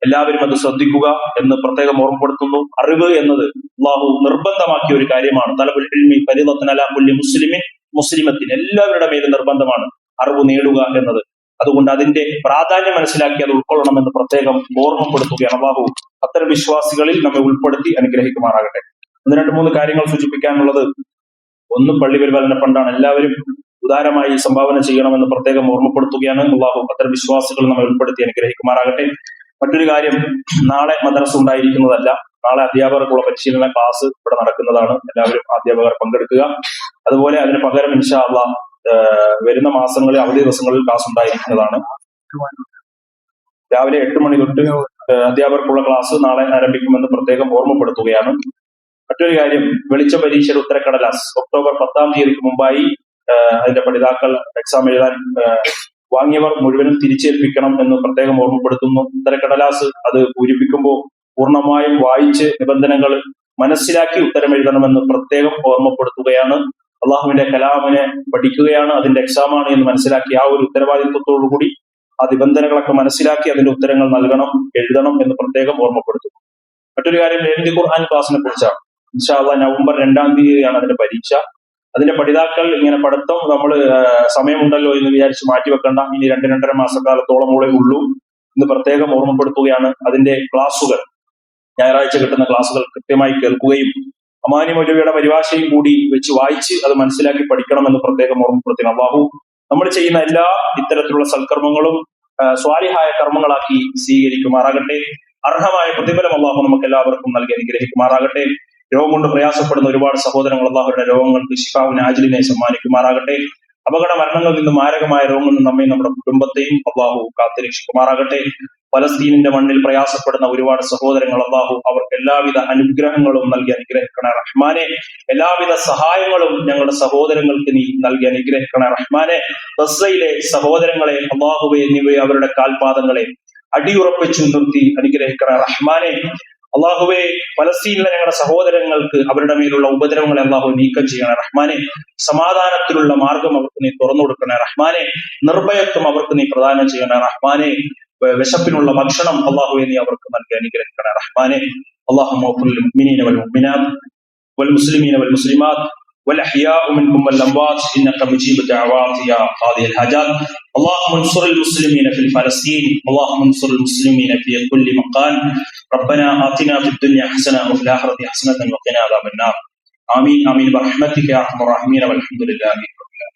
എല്ലാവരും അത് ശ്രദ്ധിക്കുക എന്ന് പ്രത്യേകം ഓർമ്മപ്പെടുത്തുന്നു. അറിവ് എന്നത് അല്ലാഹു നിർബന്ധമാക്കിയ ഒരു കാര്യമാണ്. തലബുൽ ഇൽമി ഫരീദത്തുൻ അലാ കുല്ലി മുസ്ലിമിൻ മുസ്ലിമത്തിൻ, എല്ലാവരുടെ മേലും നിർബന്ധമാണ് അറിവ് നേടുക എന്നത്. അതുകൊണ്ട് അതിന്റെ പ്രാധാന്യം മനസ്സിലാക്കി അത് ഉൾക്കൊള്ളണമെന്ന് പ്രത്യേകം ഓർമ്മപ്പെടുത്തുകയാണ്. അല്ലാഹു അത്തരം വിശ്വാസികളിൽ നമ്മെ ഉൾപ്പെടുത്തി അനുഗ്രഹിക്കുമാറാകട്ടെ. 1-2-3 കാര്യങ്ങൾ സൂചിപ്പിക്കാനുള്ളത്. ഒന്ന്, പള്ളി പരിപാലന ഫണ്ടാണ്. എല്ലാവരും ഉദാരമായി സംഭാവന ചെയ്യണമെന്ന് പ്രത്യേകം ഓർമ്മപ്പെടുത്തുകയാണ്. അല്ലാഹു അത്തരം വിശ്വാസികൾ നമ്മെ ഉൾപ്പെടുത്തി അനുഗ്രഹിക്കുമാറാകട്ടെ. മറ്റൊരു കാര്യം, നാളെ മദ്രസ ഉണ്ടായിരിക്കുന്നതല്ല. നാളെ അധ്യാപകർക്കുള്ള പരിശീലന ക്ലാസ് ഇവിടെ നടക്കുന്നതാണ്. എല്ലാവരും അധ്യാപകർ പങ്കെടുക്കുക. അതുപോലെ അതിന് പകരം ഇൻഷാ അല്ലാഹ് വരുന്ന മാസങ്ങളിൽ, അവധി ദിവസങ്ങളിൽ ക്ലാസ് ഉണ്ടായിരിക്കുന്നതാണ്. രാവിലെ 8 മണി തൊട്ട് അധ്യാപകർക്കുള്ള ക്ലാസ് നാളെ ആരംഭിക്കുമെന്ന് പ്രത്യേകം ഓർമ്മപ്പെടുത്തുകയാണ്. മറ്റൊരു കാര്യം, വെളിച്ച പരീക്ഷയുടെ ഉത്തരക്കടലാസ് ഒക്ടോബർ 10-ാം തീയതിക്ക് മുമ്പായി അതിന്റെ പഠിതാക്കൾ എക്സാം എഴുതാൻ വാങ്ങിയവർ മുഴുവനും തിരിച്ചേൽപ്പിക്കണം എന്ന് പ്രത്യേകം ഓർമ്മപ്പെടുത്തുന്നു. ഉത്തരക്കടലാസ് അത് പൂരിപ്പിക്കുമ്പോൾ പൂർണ്ണമായും വായിച്ച് നിബന്ധനകൾ മനസ്സിലാക്കി ഉത്തരം എഴുതണമെന്ന് പ്രത്യേകം ഓർമ്മപ്പെടുത്തുകയാണ്. അള്ളാഹുവിന്റെ കലാമിനെ പഠിക്കുകയാണ്, അതിന്റെ എക്സാമാണ് എന്ന് മനസ്സിലാക്കി ആ ഒരു ഉത്തരവാദിത്വത്തോടുകൂടി ആ നിബന്ധനകളൊക്കെ മനസ്സിലാക്കി അതിന്റെ ഉത്തരങ്ങൾ നൽകണം, എഴുതണം എന്ന് പ്രത്യേകം ഓർമ്മപ്പെടുത്തുന്നു. മറ്റൊരു കാര്യം, ഹിന്ദി ഖുർആൻ ക്ലാസിനെ കുറിച്ചാണ്. ഇൻഷാ അല്ലാഹ് നവംബർ 2-ാം തീയതിയാണ് അതിന്റെ പരീക്ഷ. അതിന്റെ പഠിതാക്കൾ ഇങ്ങനെ പഠിത്തം നമ്മൾ സമയമുണ്ടല്ലോ എന്ന് വിചാരിച്ച് മാറ്റിവെക്കണ്ട. ഇനി 2-2.5 മാസക്കാലത്തോളമൂടെ ഉള്ളൂ എന്ന് പ്രത്യേകം ഓർമ്മപ്പെടുത്തുകയാണ്. അതിന്റെ ക്ലാസുകൾ, ഞായറാഴ്ച കിട്ടുന്ന ക്ലാസുകൾ കൃത്യമായി കേൾക്കുകയും അമാനി മൗലവിയുടെ പരിഭാഷയും കൂടി വെച്ച് വായിച്ച് അത് മനസ്സിലാക്കി പഠിക്കണമെന്ന് പ്രത്യേകം ഓർമ്മപ്പെടുത്തുന്നു. അല്ലാഹു നമ്മൾ ചെയ്യുന്ന എല്ലാ ഇത്തരത്തിലുള്ള സൽക്കർമ്മങ്ങളും സ്വാലിഹായ കർമ്മങ്ങളാക്കി സ്വീകരിക്കുമാറാകട്ടെ. അർഹമായ പ്രതിഫലം അല്ലാഹു നമുക്ക് എല്ലാവർക്കും നൽകി അനുഗ്രഹിക്കുമാറാകട്ടെ. രോഗം കൊണ്ട് പ്രയാസപ്പെടുന്ന ഒരുപാട് സഹോദരങ്ങൾ അല്ലാഹുവിന്റെ രോഗങ്ങൾക്ക് ശിഫാഉൻ ആജിലിനെ സമ്മാനിക്കുമാറാകട്ടെ. അപകട മരണങ്ങളിൽ നിന്നും മാരകമായ രോഗങ്ങളിൽ നിന്നും നമ്മയും നമ്മുടെ കുടുംബത്തെയും അല്ലാഹു കാത്തുരക്ഷിക്കുമാറാകട്ടെ. ഫലസ്തീനിന്റെ മണ്ണിൽ പ്രയാസപ്പെടുന്ന ഒരുപാട് സഹോദരങ്ങൾ അല്ലാഹു അവർക്ക് എല്ലാവിധ അനുഗ്രഹങ്ങളും നൽകി അനുഗ്രഹിക്കണേ റഹ്മാനെ. എല്ലാവിധ സഹായങ്ങളും ഞങ്ങളുടെ സഹോദരങ്ങൾക്ക് നീ നൽകി അനുഗ്രഹിക്കണേ റഹ്മാനെ. ഗസ്സയിലെ സഹോദരങ്ങളെ അല്ലാഹുവേ, എന്നിവയെ അവരുടെ കാൽപാദങ്ങളെ അടിയുറപ്പിച്ചു നിർത്തി അനുഗ്രഹിക്കണേ റഹ്മാനെ. അള്ളാഹുവെ, ഫലസ്തീനിലെ ഞങ്ങളുടെ സഹോദരങ്ങൾക്ക് അവരുടെ മേലുള്ള ഉപദ്രവങ്ങളെ അള്ളാഹു നീക്കം ചെയ്യണേ റഹ്മാനെ. സമാധാനത്തിലുള്ള മാർഗം അവർക്ക് നീ തുറന്നു കൊടുക്കണേ റഹ്മാനെ. നിർഭയത്വം അവർക്ക് നീ പ്രദാനം ചെയ്യണേ റഹ്മാനെ. വിശപ്പിനുള്ള ഭക്ഷണം അള്ളാഹുവെ നീ അവർക്ക് നൽകി അനുഗ്രഹിക്കണേ റഹ്മാനെ. അല്ലാഹുമ്മ ഗ്ഫിർ ലിൽ മുഅ്മിനീന വൽ മുഅ്മിനാത്ത് വൽ മുസ്ലിമീന വൽ മുസ്ലിമാത്ത് والأحياء منهم والأموات إنك مجيب الدعوات يا قاضي الحاجات. اللهم انصر المسلمين في فلسطين، اللهم انصر المسلمين في كل مكان. ربنا آتنا في الدنيا حسنة وفي الآخرة حسنة وقنا عذاب النار. آمين آمين برحمتك يا أرحم الراحمين والحمد لله رب العالمين.